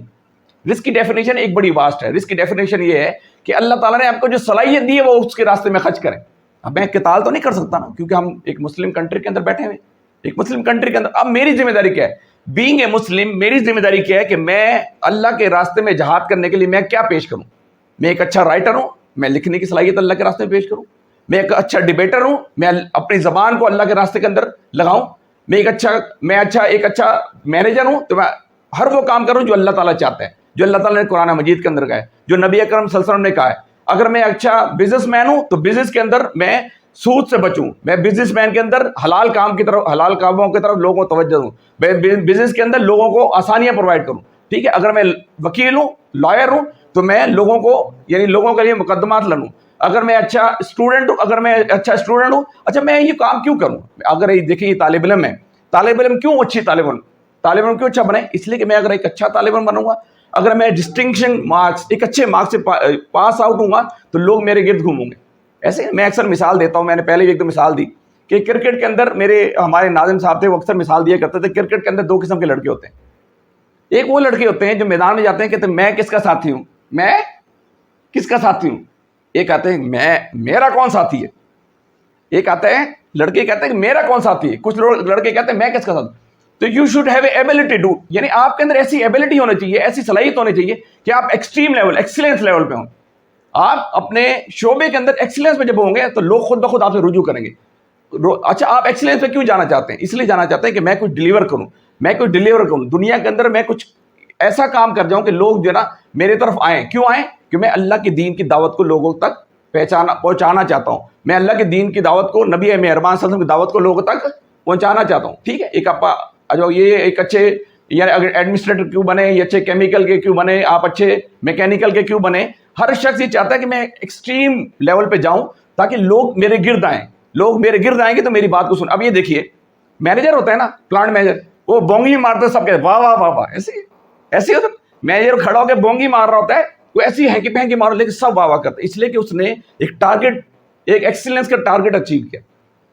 رزق کی ڈیفینیشن ایک بڑی واسٹ ہے. رزق کی ڈیفینیشن یہ ہے کہ اللہ تعالیٰ نے آپ کو جو صلاحیت دی ہے وہ اس کے راستے میں خرچ کریں. اب میں قتال تو نہیں کر سکتا نا، کیونکہ ہم ایک مسلم کنٹری کے اندر بیٹھے ہوئے، ایک مسلم کنٹری کے اندر. اب میری ذمہ داری کیا ہے؟ بینگ اے مسلم میری ذمہ داری کیا ہے کہ میں اللہ کے راستے میں جہاد کرنے کے لیے میں کیا پیش کروں؟ میں ایک اچھا رائٹر ہوں، میں لکھنے کی صلاحیت اللہ کے راستے میں پیش کروں. میں ایک اچھا ڈیبیٹر ہوں، میں اپنی زبان کو اللہ کے راستے کے اندر لگاؤں. میں ایک اچھا مینیجر ہوں تو میں ہر وہ کام کروں جو اللہ تعالیٰ چاہتا ہے، جو اللہ تعالیٰ نے قرآن مجید کے اندر کہا ہے، جو نبی اکرم صلی اللہ علیہ وسلم نے کہا ہے. اگر میں اچھا بزنس مین ہوں تو بزنس کے اندر میں سود سے بچوں. میں بزنس مین کے اندر حلال کام کی طرف، حلال کاموں کی طرف لوگوں کو توجہ دوں. میں بزنس کے اندر لوگوں کو آسانیاں پرووائڈ کروں. ٹھیک ہے. اگر میں وکیل ہوں، لائر ہوں، تو میں لوگوں کو یعنی لوگوں کے لیے مقدمات لڑوں. اگر میں اچھا اسٹوڈنٹ ہوں، اچھا میں یہ کام کیوں کروں؟ اگر دیکھیں یہ طالب علم ہے، طالب علم کیوں اچھی طالب علم کیوں اچھا بنے؟ اس لیے کہ میں اگر ایک اچھا طالب علم بنوں گا، اگر میں ڈسٹنکشن مارکس ایک اچھے مارکس سے پاس آؤٹ ہوں گا تو لوگ میرے گرد گھوموں گے. ایسے میں اکثر مثال دیتا ہوں، میں نے پہلے بھی ایک دو مثال دی کہ کرکٹ کے اندر ہمارے ناظم صاحب تھے، وہ اکثر مثال دیا کرتے تھے. کرکٹ کے اندر دو قسم کے لڑکے ہوتے ہیں. ایک وہ لڑکے ہوتے ہیں جو میدان میں جاتے ہیں کہتے ہیں میں کس کا ساتھی ہوں، میں کس کا ساتھی ہوں. ایک آتے ہیں میرا کون ساتھی ہے. ایک آتا ہے لڑکے کہتے ہیں کہ میرا کون ساتھی ہے. کچھ لڑکے کہتے ہیں میں کس کا ساتھی. تو you should have a ability to, یعنی آپ کے اندر ایسی ایبلٹی ہونی چاہیے، ایسی صلاحیت ہونی چاہیے کہ آپ ایکسٹریم لیول، ایکسیلنس لیول پہ ہوں. آپ اپنے شعبے کے اندر ایکسیلنس پہ جب ہوں گے تو لوگ خود بخود آپ سے رجوع کریں گے. اچھا آپ ایکسیلنس پہ کیوں جانا چاہتے ہیں؟ اس لیے جانا چاہتے ہیں کہ میں کچھ ڈیلیور کروں دنیا کے اندر. میں کچھ ایسا کام کر جاؤں کہ لوگ جو ہے نا میرے طرف آئیں. کیوں آئیں؟ کہ میں اللہ کے دین کی دعوت کو لوگوں تک پہنچانا چاہتا ہوں. میں اللہ کے دین کی دعوت کو، نبی مہربان صلی اللہ علیہ وسلم کی دعوت کو لوگوں تک پہنچانا چاہتا ہوں. ٹھیک ہے. ایک اچھے یعنی اگر ایڈمنسٹریٹر کیوں بنے، یہ اچھے کیمیکل کے کیوں بنے، آپ اچھے میکینیکل کے کیوں بنے. ہر شخص یہ چاہتا ہے کہ میں ایکسٹریم لیول پہ جاؤں تاکہ لوگ میرے گرد آئیں. لوگ میرے گرد آئیں گے تو میری بات کو سن. اب یہ دیکھیے مینیجر ہوتا ہے نا، پلانٹ مینیجر، وہ بونگی مارتا ہے سب کے واہ واہ واہ واہ. ایسے ہوتا ہے. مینیجر کھڑا ہو کے بونگی مار رہا ہوتا ہے، وہ ایسی ہینکی پھینکی مارو لیکن سب واہ واہ کرتے ہیں. اس لیے کہ اس نے ایک ٹارگیٹ، ایک ایکسیلنس کا ٹارگیٹ اچیو کیا.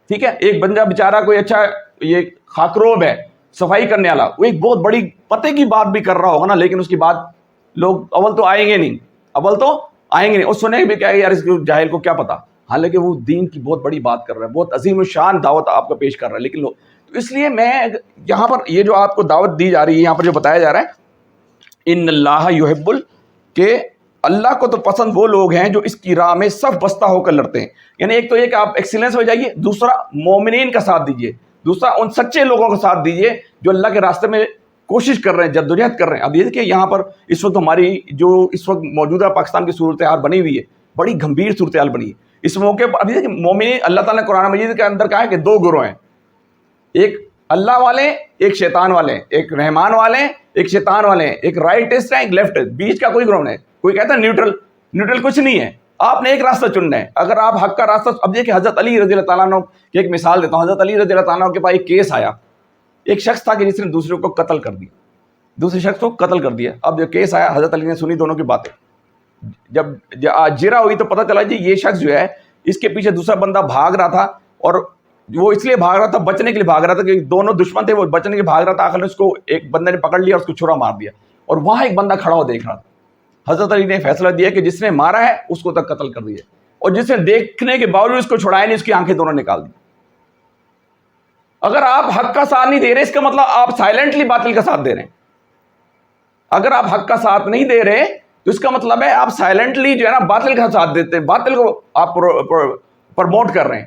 ٹھیک ہے. ایک بندہ بیچارہ کوئی اچھا یہ خاکروب ہے، صفائی کرنے والا، وہ ایک بہت بڑی پتے کی بات بھی کر رہا ہوگا نا، لیکن اس کی بات لوگ اول تو آئیں گے نہیں. اور سنیں بھی کیا یار اس جاہل کو کیا پتا، حالانکہ وہ دین کی بہت بڑی بات کر رہا ہے، بہت عظیم الشان دعوت آپ کو پیش کر رہا ہے. لیکن تو اس لیے میں یہاں پر یہ جو آپ کو دعوت دی جا رہی ہے، یہاں پر جو بتایا جا رہا ہے ان اللہ یحب کہ اللہ کو تو پسند وہ لوگ ہیں جو اس کی راہ میں صف بستہ ہو کر لڑتے ہیں. یعنی ایک تو یہ کہ آپ ایکسیلنس ہو جائیے، دوسرا مومنین کا ساتھ دیجیے، دوسرا ان سچے لوگوں کا ساتھ دیجیے جو اللہ کے راستے میں کوشش کر رہے ہیں، جدوجہد کر رہے ہیں. اب یہ کہ یہاں پر اس وقت ہماری جو اس وقت موجودہ پاکستان کی صورتحال بنی ہوئی ہے، بڑی گھمبیر صورتحال بنی ہے. اس موقع پر ابھی دیکھیں مومنین، اللہ تعالیٰ نے قرآن مجید کے اندر کہا ہے کہ دو گروہ ہیں، ایک اللہ والے، ایک شیطان والے، ایک رحمان والے، ایک شیطان والے، ایک رائٹسٹ ہے، ایک لیفٹ ہے، بیچ کا کوئی گروہ نہیں. کوئی کہتا ہے نیوٹرل کچھ نہیں ہے. آپ نے ایک راستہ چننا ہے. اگر آپ حق کا راستہ، اب دیکھیں حضرت علی رضی اللہ تعالیٰ عنہ کی ایک مثال دیتا ہوں. حضرت علی رضی اللہ تعالیٰ عنہ کے پاس ایک کیس آیا، ایک شخص تھا کہ جس نے دوسرے کو قتل کر دیا، دوسرے شخص کو قتل کر دیا. اب جو کیس آیا، حضرت علی نے سنی دونوں کی باتیں. جب جرا ہوئی تو پتہ چلا جی یہ شخص جو ہے اس کے پیچھے دوسرا بندہ بھاگ رہا تھا، اور وہ اس لیے بھاگ رہا تھا، بچنے کے لیے بھاگ رہا تھا، کہ دونوں دشمن تھے، وہ بچنے کے لیے بھاگ رہا تھا. آخر میں اس کو ایک بندے نے پکڑ لیا اور اس کو چھرا مار دیا، اور وہاں ایک بندہ کھڑا ہو دیکھ رہا تھا. حضرت علی نے فیصلہ دیا کہ جس نے مارا ہے اس کو تک قتل کر دیا، اور جس نے دیکھنے کے باوجود اس کو چھڑایا نہیں، اس کی آنکھیں دونوں نکال دی. اگر آپ حق کا ساتھ نہیں دے رہے، اس کا مطلب آپ سائلنٹلی باطل کا ساتھ دے رہے ہیں. اگر آپ حق کا ساتھ نہیں دے رہے تو اس کا مطلب ہے آپ سائلنٹلی جو ہے نا باطل کا ساتھ دیتے ہیں، باطل کو آپ پروموٹ کر رہے ہیں.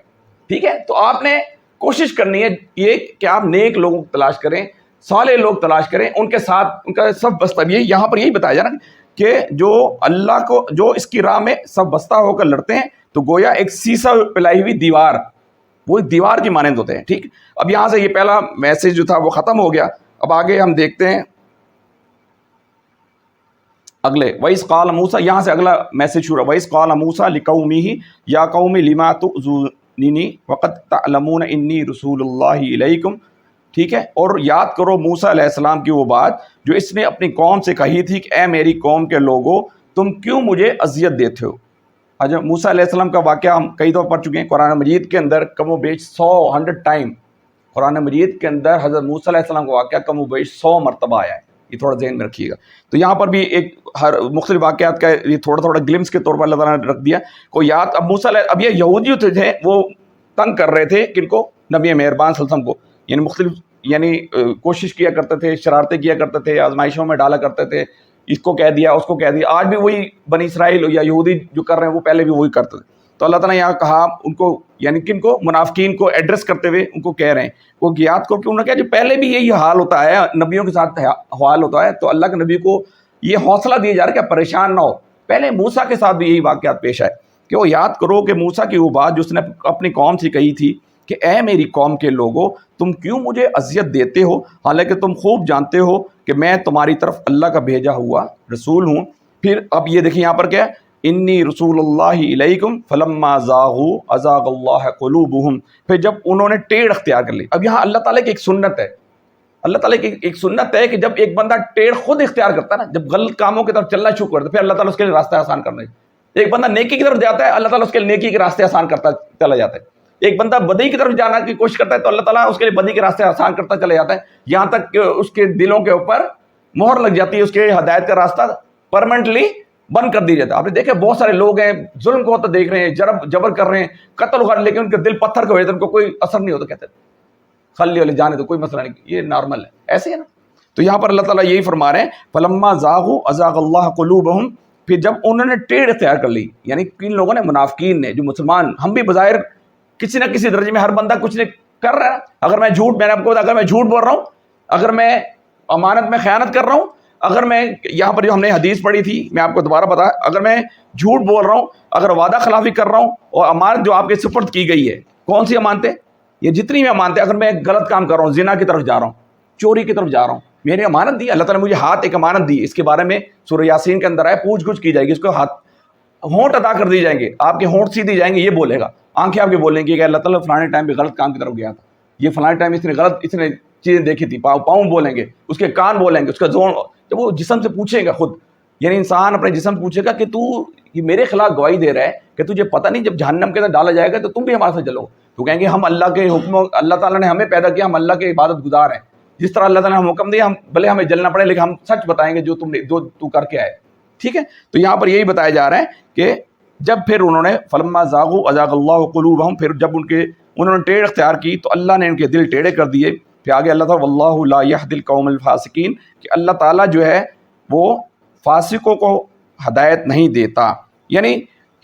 ٹھیک ہے، تو آپ نے کوشش کرنی ہے یہ کہ آپ نیک لوگوں کو تلاش کریں، صالح لوگ تلاش کریں، ان کے ساتھ ان کا سب بستہ. یہاں پر یہی بتایا جا رہا ہے کہ جو اللہ کو، جو اس کی راہ میں سب بستہ ہو کر لڑتے ہیں، تو گویا ایک سیسا پلائی ہوئی دیوار، وہ دیوار کی مانند ہوتے ہیں. ٹھیک، اب یہاں سے یہ پہلا میسج جو تھا وہ ختم ہو گیا. اب آگے ہم دیکھتے ہیں اگلے وَإِذْ قَالَ مُوسَىٰ، یہاں سے اگلا میسج شروع. وَإِذْ قَالَ مُوسَىٰ لِقَوْمِهِ يَا قَوْمِ لِمَا تُؤْذُونِنِي وَقَدْ تَعْلَمُونَ إِنِّي رَسُولُ اللَّهِ إِلَيْكُمْ. ٹھیک ہے، اور یاد کرو موسیٰ علیہ السلام کی وہ بات جو اس نے اپنی قوم سے کہی تھی کہ اے میری قوم کے لوگو تم کیوں مجھے اذیت دیتے ہو. موسیٰ علیہ السلام کا واقعہ ہم کئی دفعہ پڑھ چکے ہیں قرآن مجید کے اندر، کم و بیش 100 ٹائم قرآن مجید کے اندر حضرت موسیٰ علیہ السلام کا واقعہ کم و بیش 100 مرتبہ آیا ہے. یہ تھوڑا ذہن میں رکھیے گا. تو یہاں پر بھی ایک ہر مختلف واقعات کا یہ تھوڑا گلمس کے طور پر اللہ تعالیٰ نے رکھ دیا کو یاد. اب موسیٰ اب یہ یہودی تھے، وہ تنگ کر رہے تھے کن کو؟ نبی مہربان صلی اللہ علیہ وسلم کو. یعنی مختلف کوشش کیا کرتے تھے، شرارتیں کیا کرتے تھے، آزمائشوں میں ڈالا کرتے تھے، اس کو کہہ دیا اس کو کہہ دیا. آج بھی وہی بنی اسرائیل یا یہودی جو کر رہے ہیں وہ پہلے بھی وہی کرتے تھے. تو اللہ تعالیٰ نے یہاں کہا ان کو، یعنی کن کو؟ منافقین کو ایڈریس کرتے ہوئے ان کو کہہ رہے ہیں وہ یاد کرو کہ انہوں نے کہا جو پہلے بھی یہی حال ہوتا ہے، نبیوں کے ساتھ حال ہوتا ہے. تو اللہ کے نبی کو یہ حوصلہ دیا جا رہا ہے کہ پریشان نہ ہو. پہلے موسیٰ کے ساتھ بھی یہی واقعات پیش آئے کہ وہ یاد کرو کہ موسیٰ کی وہ بات جو اس نے اپنی قوم سے کہی تھی کہ اے میری قوم کے لوگوں تم کیوں مجھے اذیت دیتے ہو، حالانکہ تم خوب جانتے ہو کہ میں تمہاری طرف اللہ کا بھیجا ہوا رسول ہوں. پھر اب یہ دیکھیں یہاں پر کیا ہے، انی رسول اللہ علیکم فلما زاغوا ازاغ اللہ قلوبہم. پھر جب انہوں نے ٹیڑھ اختیار کر لی. اب یہاں اللہ تعالیٰ کی ایک سنت ہے، اللہ تعالیٰ کی ایک سنت ہے کہ جب ایک بندہ ٹیڑھ خود اختیار کرتا ہے نا، جب غلط کاموں کی طرف چلنا شروع کرتا ہے، پھر اللہ تعالیٰ اس کے لیے راستہ آسان کرنا ہے. ایک بندہ نیکی کی طرف جاتا ہے، اللہ تعالیٰ اس کے لیے نیکی کے راستے آسان کرتا چلا جاتا ہے. ایک بندہ بدی کی طرف جانا کی کوشش کرتا ہے تو اللہ تعالیٰ اس کے لیے بدی کے راستے آسان کرتا چلا جاتا ہے، یہاں تک کہ اس کے دلوں کے اوپر مہر لگ جاتی ہے، اس کے ہدایت کا راستہ پرماننٹلی بند کر دی جاتا ہے. آپ نے دیکھا بہت سارے لوگ ہیں ظلم کو تو دیکھ رہے ہیں، جبر کر رہے ہیں، قتل وغیرہ، لیکن ان کے دل پتھر کے ہوئے ان کو کوئی اثر نہیں ہوتا. کہتے ہیں خلی والے جانے تو کوئی مسئلہ نہیں، یہ نارمل ہے، ایسے ہے نا. تو یہاں پر اللہ تعالیٰ یہی فرما رہے ہیں فلما زاغوا ازاغ اللہ قلوبہم. پھر جب انہوں نے ٹیڑھ اختیار کر لی، یعنی کن لوگوں نے؟ منافقین نے. جو مسلمان ہم بھی بظاہر کسی نہ کسی درجے میں ہر بندہ کچھ نہیں کر رہا ہے. اگر میں جھوٹ، میں نے آپ کو بتایا، اگر میں جھوٹ بول رہا ہوں، اگر میں امانت میں خیانت کر رہا ہوں، اگر میں یہاں پر جو ہم نے حدیث پڑھی تھی میں آپ کو دوبارہ بتایا، اگر میں جھوٹ بول رہا ہوں، اگر وعدہ خلافی کر رہا ہوں، اور امانت جو آپ کے سپرد کی گئی ہے، کون سی امانتیں؟ یہ جتنی بھی امانتیں، اگر میں غلط کام کر رہا ہوں، زنا کی طرف جا رہا ہوں، چوری کی طرف جا رہا ہوں، میں نے امانت دی، اللہ تعالیٰ نے مجھے ہاتھ ایک امانت دی. اس کے بارے میں سورہ یاسین کے اندر ہے، پوچھ گچھ کی جائے گی، اس کو ہاتھ ہونٹ ادا کر دی جائیں گے، آپ کے ہونٹ سیدھی جائیں گے، یہ بولے گا، آنکھیں آپ کے بولیں گی کہ اللہ تعالیٰ فلانے ٹائم پہ غلط کام کی طرف گیا تھا، یہ فلانے ٹائم اس نے غلط اس نے چیزیں دیکھی تھی. پاؤں بولیں گے، اس کے کان بولیں گے، اس کا زون. جب وہ جسم سے پوچھے گا خود، یعنی انسان اپنے جسم پوچھے گا کہ تو یہ میرے خلاف گواہی دے رہا ہے کہ تجھے پتہ نہیں جب جہنم کے اندر ڈالا جائے گا تو تم بھی ہمارے ساتھ چلو. تو کہیں گے ہم اللہ کے حکم، اللہ تعالیٰ نے ہمیں پیدا کیا، ہم اللہ کے عبادت گزار ہیں، جس طرح اللہ تعالیٰ نے ہم حکم دیا، ہم بھلے ہمیں جلنا پڑے لیکن ہم سچ بتائیں گے جو تو کر کے آئے. ٹھیک ہے، تو یہاں پر یہی بتایا جا رہا ہے کہ جب پھر انہوں نے فلما زاغوا ازاغ اللہ قلوبہم، پھر جب ان کے انہوں نے ٹیڑھ اختیار کی تو اللہ نے ان کے دل ٹیڑھے کر دیے. پھر آگے اللہ تعالیٰ واللہ لا یہدی القوم الفاسقین کہ اللہ تعالیٰ جو ہے وہ فاسقوں کو ہدایت نہیں دیتا. یعنی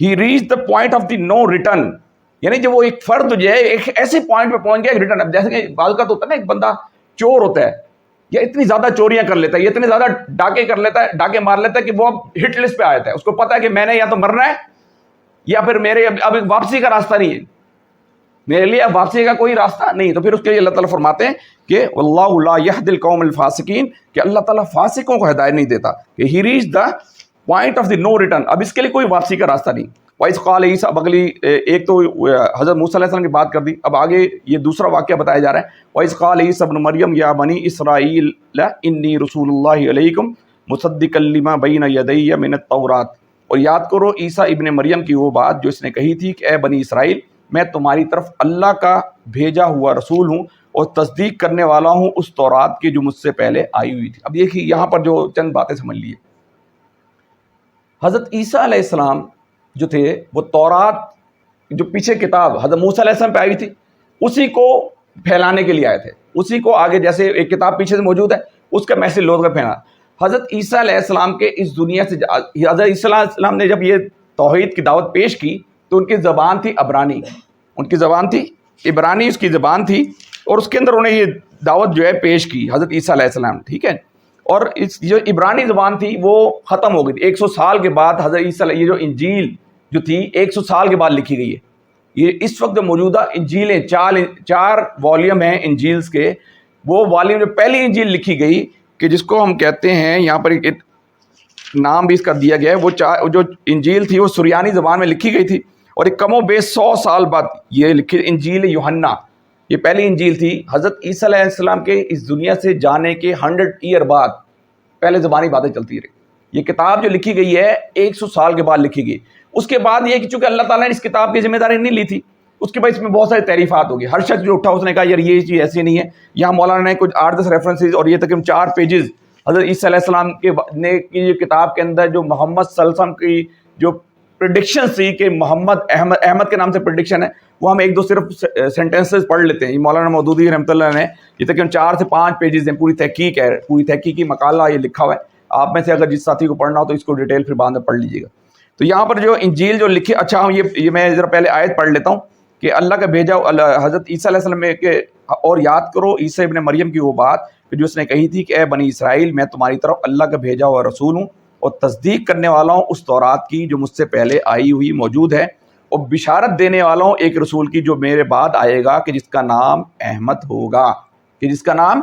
he reach the point of the no return. یعنی جب وہ ایک فرد جو ہے ایک ایسے پوائنٹ پہ پہنچ گیا ایک ریٹرن. اب جیسے کہ بعض کا تو ہوتا ہے نا ایک بندہ چور ہوتا ہے یا اتنی زیادہ چوریاں کر لیتا ہے یا اتنے زیادہ ڈاکے کر لیتا ہے ڈاکے مار لیتا ہے کہ وہ اب ہٹ لسٹ پہ آ جاتا ہے. اس کو پتا ہے کہ میں نے یا تو مرنا ہے یا پھر میرے اب واپسی کا راستہ نہیں ہے, میرے لیے اب واپسی کا کوئی راستہ نہیں. تو پھر اس کے لیے اللہ تعالیٰ فرماتے ہیں کہ واللہ لا یہدی القوم الفاسقین کہ اللہ تعالیٰ فاسقوں کو ہدایت نہیں دیتا کہ he reach the point of the no return. اب اس کے لیے کوئی واپسی کا راستہ نہیں. وَإِذْ قَالَ عِيسَىٰ بغلی ایک تو حضرت موسیٰ علیہ السلام کی بات کر دی. اب آگے یہ دوسرا واقعہ بتایا جا رہا ہے. وَإِذْ قَالَ عِيسَىٰ ابْنُ مَرْيَمَ يَا بَنِي إِسْرَائِيلَ إِنِّي رَسُولُ اللَّهِ عَلَيْكُمْ مُصَدِّقًا لِمَا بَيْنَ يَدَيَّ مِنَ التَّوْرَاةِ. اور یاد کرو عیسیٰ ابن مریم کی وہ بات جو اس نے کہی تھی کہ اے بنی اسرائیل میں تمہاری طرف اللہ کا بھیجا ہوا رسول ہوں اور تصدیق کرنے والا ہوں اس تورات کی جو مجھ سے پہلے آئی ہوئی تھی. اب دیکھیے یہاں پر جو چند باتیں سمجھ لیے. حضرت عیسیٰ علیہ السلام جو تھے وہ تورات جو پیچھے کتاب حضرت موسیٰ علیہ السلام پہ آئی تھی اسی کو پھیلانے کے لیے آئے تھے, اسی کو آگے جیسے ایک کتاب پیچھے سے موجود ہے اس کا میسج لوگ کا پھیلانا. حضرت عیسیٰ علیہ السلام کے اس دنیا سے حضرت عیسیٰ علیہ السلام نے جب یہ توحید کی دعوت پیش کی تو ان کی زبان تھی عبرانی, ان کی زبان تھی عبرانی, اس کی زبان تھی اور اس کے اندر انہیں یہ دعوت جو ہے پیش کی حضرت عیسیٰ علیہ السلام. ٹھیک ہے, اور اس جو عبرانی زبان تھی وہ ختم ہو گئی تھی 100 سال کے بعد. حضرت عیسیٰ یہ جو انجیل جو تھی 100 سال کے بعد لکھی گئی ہے. یہ اس وقت موجودہ انجیلیں 4 والیوم ہیں انجیلز کے. وہ والیوم جو پہلی انجیل لکھی گئی کہ جس کو ہم کہتے ہیں یہاں پر ایک نام بھی اس کا دیا گیا ہے, وہ جو انجیل تھی وہ سریانی زبان میں لکھی گئی تھی اور ایک کم و بیش 100 سال بعد یہ لکھی انجیل یوحنا. یہ پہلی انجیل تھی. حضرت عیسیٰ علیہ السلام کے اس دنیا سے جانے کے 100 ایئر بعد پہلے زبانی باتیں چلتی رہی. یہ کتاب جو لکھی گئی ہے 100 سال کے بعد لکھی گئی. اس کے بعد یہ کہ چونکہ اللہ تعالیٰ نے اس کتاب کی ذمہ داری نہیں لی تھی اس کے بعد اس میں بہت ساری تعریفات ہوگی. ہر شخص جو اٹھا اس نے کہا یار یہ چیز ایسی نہیں ہے. یہاں مولانا نے کچھ 8-10 ریفرنسز اور یہ تقریباً 4 پیجز حضرت عیسیٰ علیہ السلام کی یہ کتاب کے اندر جو محمد صلی اللہ علیہ وسلم کی جو پریڈکشن تھی کہ محمد احمد کے نام سے پریڈکشن ہے وہ ہم 1-2 صرف سینٹینسز پڑھ لیتے ہیں. یہ مولانا مودودی رحمۃ اللہ نے یہ تقریباً 4 سے 5 پیجز ہیں, پوری تحقیق ہے, پوری تحقیقی مقالہ یہ لکھا ہوا ہے. آپ میں سے اگر جس ساتھی کو پڑھنا ہو تو اس کو ڈیٹیل پھر بعد میں پڑھ لیجیے گا. تو یہاں پر جو انجیل جو لکھی, اچھا ہم یہ میں ذرا پہلے آیت پڑھ لیتا ہوں کہ اللہ کا بھیجا حضرت عیسیٰ علیہ السلام کے اور یاد کرو عیسیٰ ابن مریم کی وہ بات کہ جو اس نے کہی تھی کہ اے بنی اسرائیل میں تمہاری طرف اللہ کا بھیجا ہوا رسول ہوں اور تصدیق کرنے والا ہوں اس تورات کی جو مجھ سے پہلے آئی ہوئی موجود ہے اور بشارت دینے والا ہوں ایک رسول کی جو میرے بعد آئے گا کہ جس کا نام احمد ہوگا, کہ جس کا نام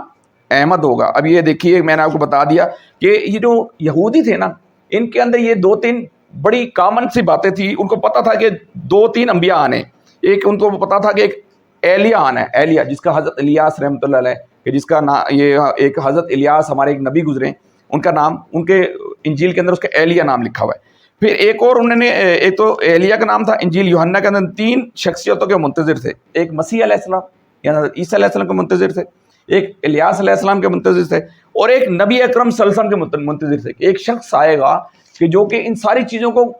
احمد ہوگا. اب یہ دیکھیے میں نے آپ کو بتا دیا کہ یہ جو یہودی تھے نا ان کے اندر یہ 2-3 بڑی کامن سی باتیں تھیں. ان کو پتا تھا کہ 2-3 انبیاء آنے. ایک ان کو پتا تھا کہ ایک ایلیا آنا ہے, ایلیا جس کا حضرت الیاس رحمۃ اللہ علیہ کہ جس کا نام یہ ایک حضرت الیاس ہمارے ایک نبی گزرے ان کا نام ان کے انجیل کے اندر اس کا ایلیا نام لکھا ہوا ہے. پھر ایک اور انہوں نے ایک تو ایلیا کا نام تھا. انجیل یوحنا کے اندر 3 شخصیتوں کے منتظر تھے. ایک مسیح علیہ السلام یعنی حضرت عیسیٰ علیہ السلام کے منتظر تھے, ایک الیاس علیہ السلام کے منتظر تھے اور ایک نبی اکرم صلی اللہ علیہ وسلم کے منتظر تھے. ایک شخص آئے گا کہ جو کہ ان ساری چیزوں کو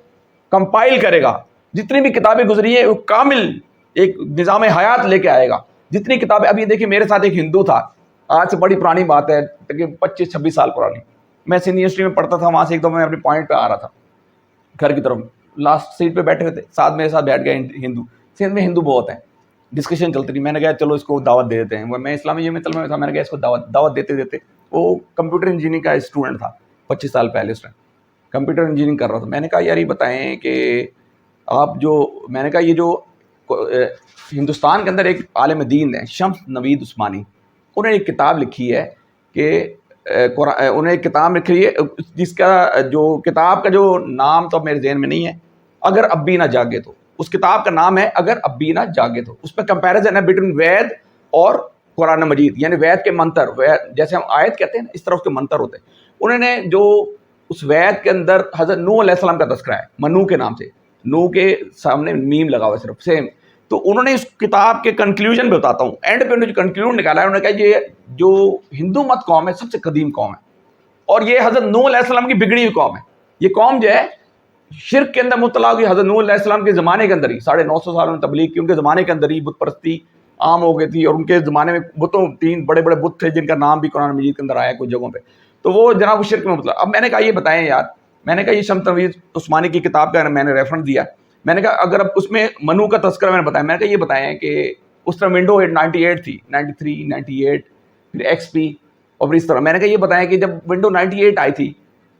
کمپائل کرے گا, جتنی بھی کتابیں گزری ہیں وہ کامل ایک نظام حیات لے کے آئے گا. جتنی کتابیں ابھی دیکھیں میرے ساتھ ایک ہندو تھا, آج سے بڑی پرانی بات ہے تقریباً 25-26 سال پرانی. میں سندھ یونیورسٹی میں پڑھتا تھا, وہاں سے ایک دم میں اپنے پوائنٹ پہ آ رہا تھا گھر کی طرف, لاسٹ سیٹ پہ بیٹھے ہوئے تھے, ساتھ میرے ساتھ بیٹھ گئے ہندو. سندھ میں ہندو بہت ہیں, ڈسکشن چلتی تھی. میں نے کہا چلو اس کو دعوت دے دیتے ہیں. میں اسلامیہ میں تھا, میں نے کہا اس کو دعوت دیتے دیتے وہ کمپیوٹر انجینئرنگ کا اسٹوڈنٹ تھا 25 سال پہلے, اس نے کمپیوٹر انجینئرنگ کر رہا تھا. میں نے کہا یار یہ بتائیں کہ آپ جو میں نے کہا یہ جو ہندوستان کے اندر ایک عالم دین ہے شمس نوید عثمانی, انہوں نے ایک کتاب لکھی ہے کہ انہوں نے ایک کتاب لکھی ہے جس کا جو کتاب کا جو نام تو میرے ذہن میں نہیں ہے, اگر اب بھی نہ جاگے تو. اس کتاب کا نام ہے اگر اب بھی نہ جاگے تو. اس پہ کمپیریزن ہے بٹوین وید اور قرآن مجید, یعنی وید کے منتر, جیسے ہم آیت کہتے ہیں اس طرح اس کے منتر ہوتے ہیں. انہوں نے جو اس وید کے اندر حضرت نوح علیہ السلام کا تذکرہ ہے, منو کے نام سے, نوح کے سامنے میم لگا ہوا ہے صرف سیم. تو انہوں نے اس کتاب کے کنکلیوژن پہ بتاتا ہوں, اینڈ پہ انہوں نے جو کنکلیوژن نکالا ہے انہوں نے کہا یہ جو ہندو مت قوم ہے سب سے قدیم قوم ہے اور یہ حضرت نوح علیہ السلام کی بگڑی ہوئی قوم ہے. یہ قوم جو ہے شرک کے اندر مبتلا ہوگی. حضرت نوح علیہ السلام کے زمانے کے اندر ہی 950 سال میں تبلیغ کی, ان کے زمانے کے اندر ہی بت پرستی عام ہو گئی تھی, اور ان کے زمانے میں بتوں 3 بڑے بڑے بت تھے جن کا نام بھی قرآن مجید کے اندر آیا ہے کچھ جگہوں پہ. تو وہ جناب شرک میں مبتلا. اب میں نے کہا یہ بتائیں یار, میں نے کہا یہ شمس تبریز عثمانی کی کتاب کا میں نے ریفرنس دیا, میں نے کہا اگر اب اس میں منو کا تذکرہ میں نے بتایا, میں نے کہا یہ بتائیں کہ اس طرح ونڈو 98 تھی, 93 98 پھر ایکس پی, اور پھر اس طرح میں نے کہا یہ بتائیں کہ جب ونڈو 98 آئی تھی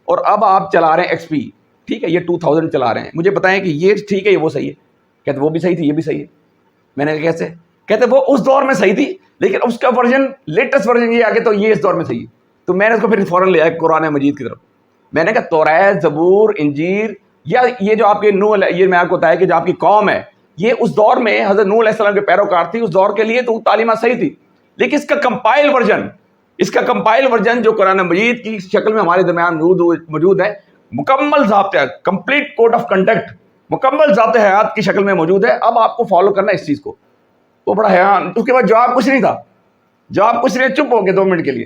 اور اب آپ چلا رہے ہیں ایکس پی, ٹھیک ہے, یہ 2000 چلا رہے ہیں, مجھے بتائیں کہ یہ ٹھیک ہے یہ وہ صحیح ہے؟ کہتے وہ بھی صحیح تھی یہ بھی صحیح ہے. میں نے کہا کیسے؟ کہتے وہ اس دور میں صحیح تھی لیکن اس کا ورژن لیٹسٹ ورژن یہ آگے تو یہ اس دور میں صحیح ہے. تو میں نے اس کو پھر فوراً لے آیا قرآن مجید کی طرف. میں نے کہا توریت, زبور, انجیل, یا یہ جو آپ کے نوح, یہ میں آپ کو بتایا کہ جو آپ کی قوم ہے یہ اس دور میں حضرت نوح علیہ السلام کے پیروکار تھی, اس دور کے لیے تو تعلیمات صحیح تھی, لیکن اس کا کمپائل ورژن جو قرآن مجید کی شکل میں ہمارے درمیان موجود ہے, مکمل ضابطہ, کمپلیٹ کوڈ آف کنڈکٹ, مکمل ضابطۂ حیات کی شکل میں موجود ہے. اب آپ کو فالو کرنا ہے اس چیز کو. وہ بڑا حیران, اس کے بعد جواب کچھ نہیں تھا, جواب کچھ نہیں, چپ ہو گئے 2 منٹ کے لیے.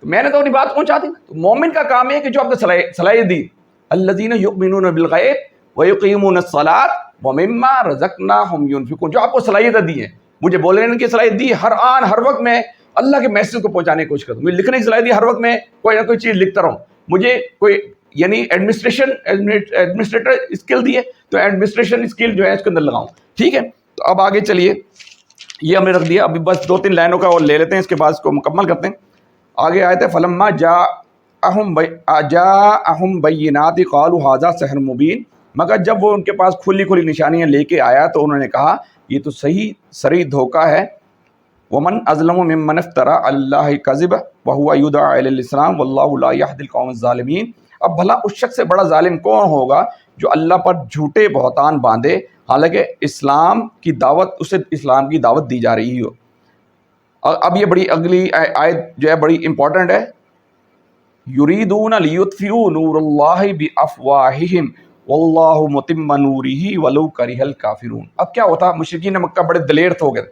تو میں نے تو اپنی بات پہنچا دی. تو مومن کا کام ہے کہ جو آپ کو صلاحیت دی, الذین یؤمنون بالغیب ویقیمون الصلاۃ ومما رزقناہم ینفقون, جو آپ کو صلاحیت دی ہے, مجھے بولنے کی صلاحیت دی, ہر آن ہر وقت میں اللہ کے میسج کو پہنچانے کی کوشش کرتا ہوں, مجھے لکھنے کی صلاحیت دی, ہر وقت میں کوئی نہ کوئی چیز لکھتا رہوں, مجھے کوئی یعنی ایڈمنسٹریٹر اسکل دی ہے تو ایڈمنسٹریشن اسکل جو ہے اس کے اندر لگاؤں. ٹھیک ہے, تو اب آگے چلیے, یہ ہم نے رکھ دیا. ابھی بس 2-3 لائنوں کا اور لے لیتے ہیں, اس کے بعد اس کو مکمل کرتے ہیں. آگے آئے تھے فلما جاءہم بینات قالوا ھذا سحر مبین, مگر جب وہ ان کے پاس کھلی نشانیاں لے کے آیا تو انہوں نے کہا یہ تو صریح دھوکہ ہے. ومن اظلم ممن افترى علی اللہ کذب وهو یدعی الی الاسلام واللہ لا یہدی القوم الظالمین. اب بھلا اس شخص سے بڑا ظالم کون ہوگا جو اللہ پر جھوٹے بہتان باندھے حالانکہ اسلام کی دعوت, اسے اسلام کی دعوت دی جا رہی ہو. اب یہ بڑی اگلی آیت جو ہے بڑی امپورٹنٹ ہے. یریدون لیطفئوا نور اللہ بافواہہم واللہ متم نورہ ولو کرہ الکافرون. اب کیا ہوتا, مشرکین مکہ بڑے دلیر ہو گئے.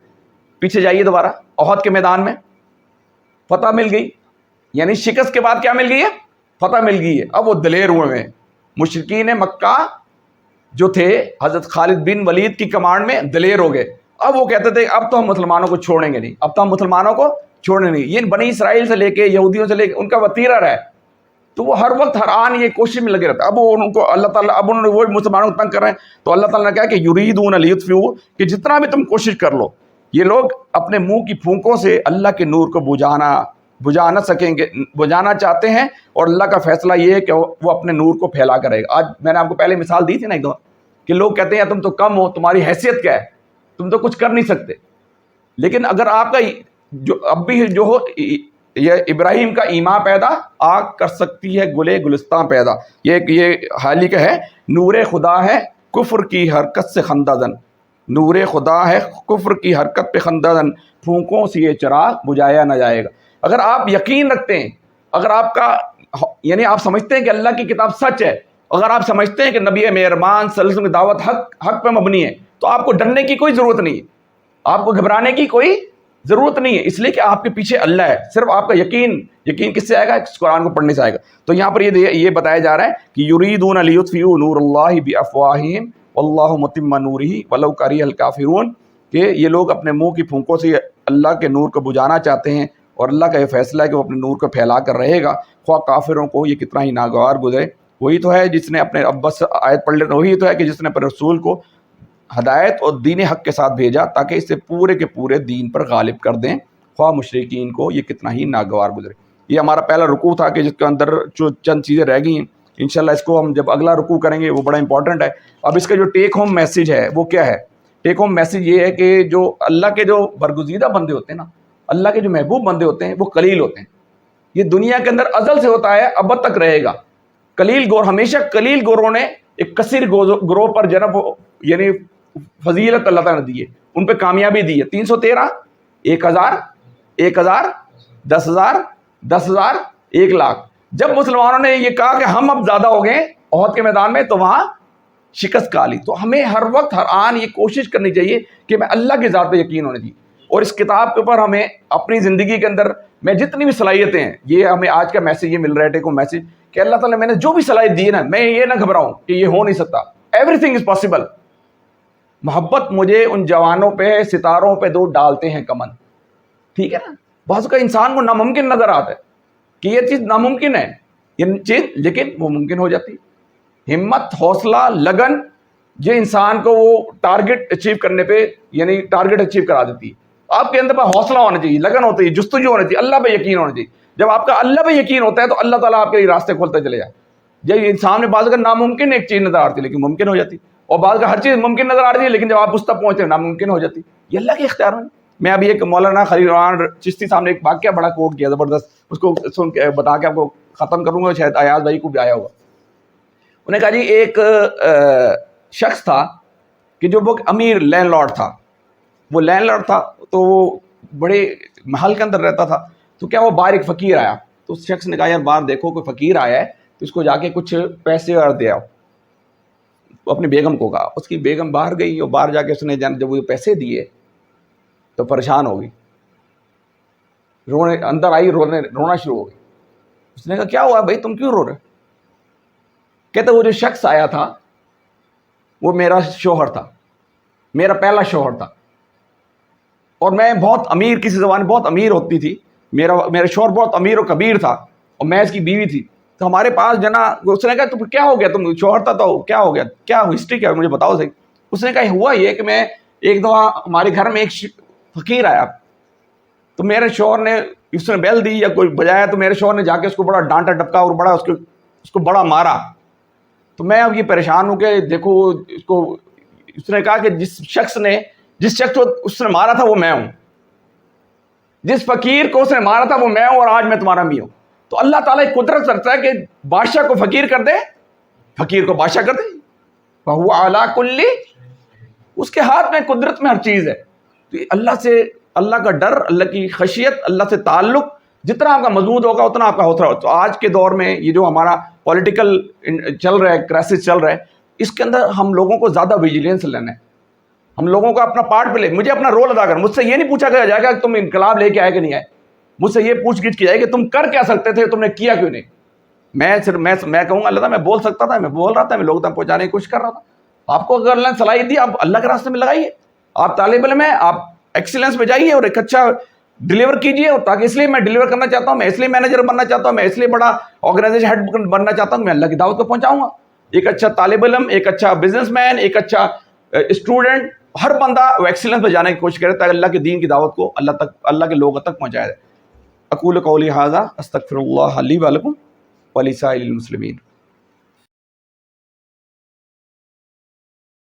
پیچھے جائیے دوبارہ, احد کے میدان میں فتح مل گئی, یعنی شکست کے بعد کیا مل گئی ہے؟ فتح مل گئی ہے. اب وہ دلیر ہوئے ہیں. مشرکین مکہ جو تھے حضرت خالد بن ولید کی کمانڈ میں دلیر ہو گئے. اب وہ کہتے تھے اب تو ہم مسلمانوں کو چھوڑیں گے نہیں, اب تو ہم مسلمانوں کو چھوڑیں نہیں. یہ بنی اسرائیل سے لے کے یہودیوں سے لے کے ان کا وتیرہ رہا ہے, تو وہ ہر وقت ہر آن یہ کوشش میں لگے رہتے. اب ان کو اللہ تعالیٰ, اب انہوں نے وہ مسلمانوں کو تنگ کر رہے ہیں, تو اللہ تعالیٰ نے کہا کہ یریدون لیطفئوا, کہ جتنا بھی تم کوشش کر لو, یہ لوگ اپنے منہ کی پھونکوں سے اللہ کے نور کو بجھا نہ سکیں گے, بجھانا چاہتے ہیں, اور اللہ کا فیصلہ یہ ہے کہ وہ اپنے نور کو پھیلا کر رہے گا. آج میں نے آپ کو پہلے مثال دی تھی نا ایک دو, کہ لوگ کہتے ہیں تم تو کم ہو, تمہاری حیثیت کیا ہے, تم تو کچھ کر نہیں سکتے. لیکن اگر آپ کا جو اب بھی جو ہو, یہ ابراہیم کا ایمان پیدا آگ کر سکتی ہے گلے گلستان پیدا. یہ حالی کا ہے, نور خدا ہے کفر کی حرکت سے خندہ زن, نور خدا ہے کفر کی حرکت پہ خندہ زن, پھونکوں سے یہ چراغ بجھایا نہ جائے گا. اگر آپ یقین رکھتے ہیں, اگر آپ کا یعنی آپ سمجھتے ہیں کہ اللہ کی کتاب سچ ہے, اگر آپ سمجھتے ہیں کہ نبی مہربان صلی اللہ علیہ وسلم کی دعوت حق پہ مبنی ہے, تو آپ کو ڈرنے کی کوئی ضرورت نہیں ہے, آپ کو گھبرانے کی کوئی ضرورت نہیں ہے, اس لیے کہ آپ کے پیچھے اللہ ہے. صرف آپ کا یقین کس سے آئے گا؟ اس قرآن کو پڑھنے سے آئے گا. تو یہاں پر یہ بتایا جا رہا ہے کہ یریدون لیطفئوا نور اللہ بافواہہم واللہ متم نورہ ولو کرہ الکافرون, کہ یہ لوگ اپنے منہ کی پھونکوں سے اللہ کے نور کو بجھانا چاہتے ہیں, اور اللہ کا یہ فیصلہ ہے کہ وہ اپنے نور کو پھیلا کر رہے گا, خواہ کافروں کو یہ کتنا ہی ناگوار گزرے. وہی تو ہے جس نے اپنے بس آیت پڑھ لینا, وہی تو ہے کہ جس نے اپنے رسول کو ہدایت اور دین حق کے ساتھ بھیجا تاکہ اسے پورے کے پورے دین پر غالب کر دیں, خواہ مشرکین کو یہ کتنا ہی ناگوار گزرے. یہ ہمارا پہلا رکوع تھا کہ جس کے اندر جو چند چیزیں رہ گئی ہیں, انشاءاللہ اس کو ہم جب اگلا رکوع کریں گے وہ بڑا امپورٹنٹ ہے. اب اس کا جو ٹیک ہوم میسیج ہے وہ کیا ہے؟ ٹیک ہوم میسیج یہ ہے کہ جو اللہ کے جو برگزیدہ بندے ہوتے ہیں نا, اللہ کے جو محبوب بندے ہوتے ہیں وہ قلیل ہوتے ہیں. یہ دنیا کے اندر ازل سے ہوتا ہے, ابد تک رہے گا. قلیل گور, ہمیشہ قلیل گوروں نے ایک کثیر گروہ پر جنب یعنی فضیلت اللہ تعالیٰ نے دی ہے, ان پہ کامیابی دی ہے. 313, 1000, 1000, 10,000, 10,000, 1,00,000. جب مسلمانوں نے یہ کہا کہ ہم اب زیادہ ہو گئے احد کے میدان میں, تو وہاں شکست کھا لی. تو ہمیں ہر وقت ہر آن یہ کوشش کرنی چاہیے کہ میں اللہ کی ذات پہ یقین ہونے دی, اور اس کتاب کے اوپر ہمیں اپنی زندگی کے اندر میں جتنی بھی صلاحیتیں ہیں، یہ ہمیں آج کا میسیج یہ مل رہا ہے، ٹیک ہوم میسیج کہ اللہ تعالیٰ میں نے جو بھی صلاحیت دی ہے نا، میں یہ نہ گھبراؤں کہ یہ ہو نہیں سکتا. Every thing is possible. محبت مجھے ان جوانوں پہ، ستاروں پہ دو ڈالتے ہیں کمن. ٹھیک ہے نا. بعض کا انسان کو ناممکن نظر آتا ہے کہ یہ چیز ناممکن ہے یہ چیز، لیکن وہ ممکن ہو جاتی. ہمت، حوصلہ، لگن یہ انسان کو وہ ٹارگٹ اچیو کرنے پہ، یعنی ٹارگٹ اچیو کرا دیتی ہے. آپ کے اندر حوصلہ ہونا چاہیے، لگن ہوتی ہے، جستجو ہونا چاہیے، اللہ پہ یقین ہونا چاہیے. جب آپ کا اللہ پہ یقین ہوتا ہے تو اللہ تعالیٰ آپ کے لیے راستے کھولتے چلے جائے. جب انسان میں بعض کا ناممکن ایک چیز نظر آتی ہے لیکن ممکن ہو جاتی، اور بعض کا ہر چیز ممکن نظر آتی ہے لیکن جب آپ اس تک پہنچتے ہیں ناممکن ہو جاتی. یہ اللہ کے اختیار میں. میں ابھی ایک مولانا خلیل الرحمن چشتی صاحب نے ایک واقعہ بڑا کوٹ کیا زبردست، اس کو سن کے بتا کے آپ کو ختم کروں گا، شاید ایاز بھائی کو بھی آیا ہوگا. انہیں کہا جی ایک شخص تھا کہ جو وہ امیر لینڈ لارڈ تھا. وہ لینڈ لارڈ تھا تو وہ بڑے محل کے اندر رہتا تھا. تو کیا وہ باہر ایک فقیر آیا، تو اس شخص نے کہا یار باہر دیکھو کوئی فقیر آیا ہے تو اس کو جا کے کچھ پیسے اور دے آؤ. اپنی بیگم کو کہا. اس کی بیگم باہر گئی اور باہر جا کے اس نے جب وہ پیسے دیے تو پریشان ہو گئی، رونے اندر آئی، رونا شروع ہو گئی. اس نے کہا کیا ہوا بھائی تم کیوں رو رہے؟ کہتے وہ جو شخص آیا تھا وہ میرا شوہر تھا، میرا پہلا شوہر تھا، اور میں بہت امیر، کسی زبان بہت امیر ہوتی تھی، میرا شوہر بہت امیر و کبیر تھا اور میں اس کی بیوی تھی. تو ہمارے پاس جنا اس نے کہا تم کیا ہو گیا، تم شوہر تھا تو کیا ہو گیا، کیا ہسٹری کیا ہے مجھے بتاؤ صحیح. اس نے کہا ہوا یہ کہ میں ایک دفعہ ہمارے گھر میں ایک فقیر آیا تو میرے شوہر نے، اس نے بیل دی یا کوئی بجایا تو میرے شوہر نے جا کے اس کو بڑا ڈانٹا ڈپکا اور بڑا اس کو بڑا مارا. تو میں اب یہ پریشان ہوں کہ دیکھو اس کو. اس نے کہا کہ جس شخص کو اس نے مارا تھا وہ میں ہوں، جس فقیر کو اس نے مارا تھا وہ میں ہوں، اور آج میں تمہارا بھی ہوں. تو اللہ تعالیٰ ایک قدرت رکھتا ہے کہ بادشاہ کو فقیر کر دے، فقیر کو بادشاہ کر دے. وَهُوَ عَلَىٰ كُلِّ، اس کے ہاتھ میں قدرت میں ہر چیز ہے. تو اللہ سے، اللہ کا ڈر، اللہ کی خشیت، اللہ سے تعلق جتنا آپ کا مضبوط ہوگا اتنا آپ کا ہوتا ہے. تو آج کے دور میں یہ جو ہمارا پولیٹیکل چل رہا ہے، کرائسس چل رہا ہے، اس کے اندر ہم لوگوں کو زیادہ ویجیلنس لینا ہے. ہم لوگوں کو اپنا پارٹ پلے، مجھے اپنا رول ادا کرنا. مجھ سے یہ نہیں پوچھا جائے گا کہ تم انقلاب لے کے آئے کہ نہیں آئے. مجھ سے یہ پوچھ گچھ کی جائے کہ تم کر کیا سکتے تھے، تم نے کیا کیوں نہیں. میں کہوں گا اللہ میں بول سکتا تھا، میں بول رہا تھا، میں لوگوں تک پہنچانے کی کوشش کر رہا تھا. آپ کو اگر اللہ نے صلاحیت دی، آپ اللہ کے راستے میں لگائیے. آپ طالب علم ہیں، آپ ایکسیلنس پہ جائیے اور ایک اچھا ڈلیور کیجیے. اور تاکہ اس لیے میں ڈلیور کرنا چاہتا ہوں، میں اس لیے مینیجر بننا چاہتا ہوں، میں اس لیے بڑا آرگنائزیشن ہیڈ بننا چاہتا ہوں، میں اللہ کی دعوت کو پہنچاؤں گا. ایک اچھا طالب علم، ایک اچھا بزنس مین، ایک اچھا اسٹوڈنٹ، ہر بندہ وہ ایکسیلنس پہ جانے کی کوشش کرے تاکہ اللہ کے دین کی دعوت کو اللہ کے لوگوں تک پہنچایا جائے. اقول قولی ھذا استغفر اللہ لی ولکم ولسائر المسلمین.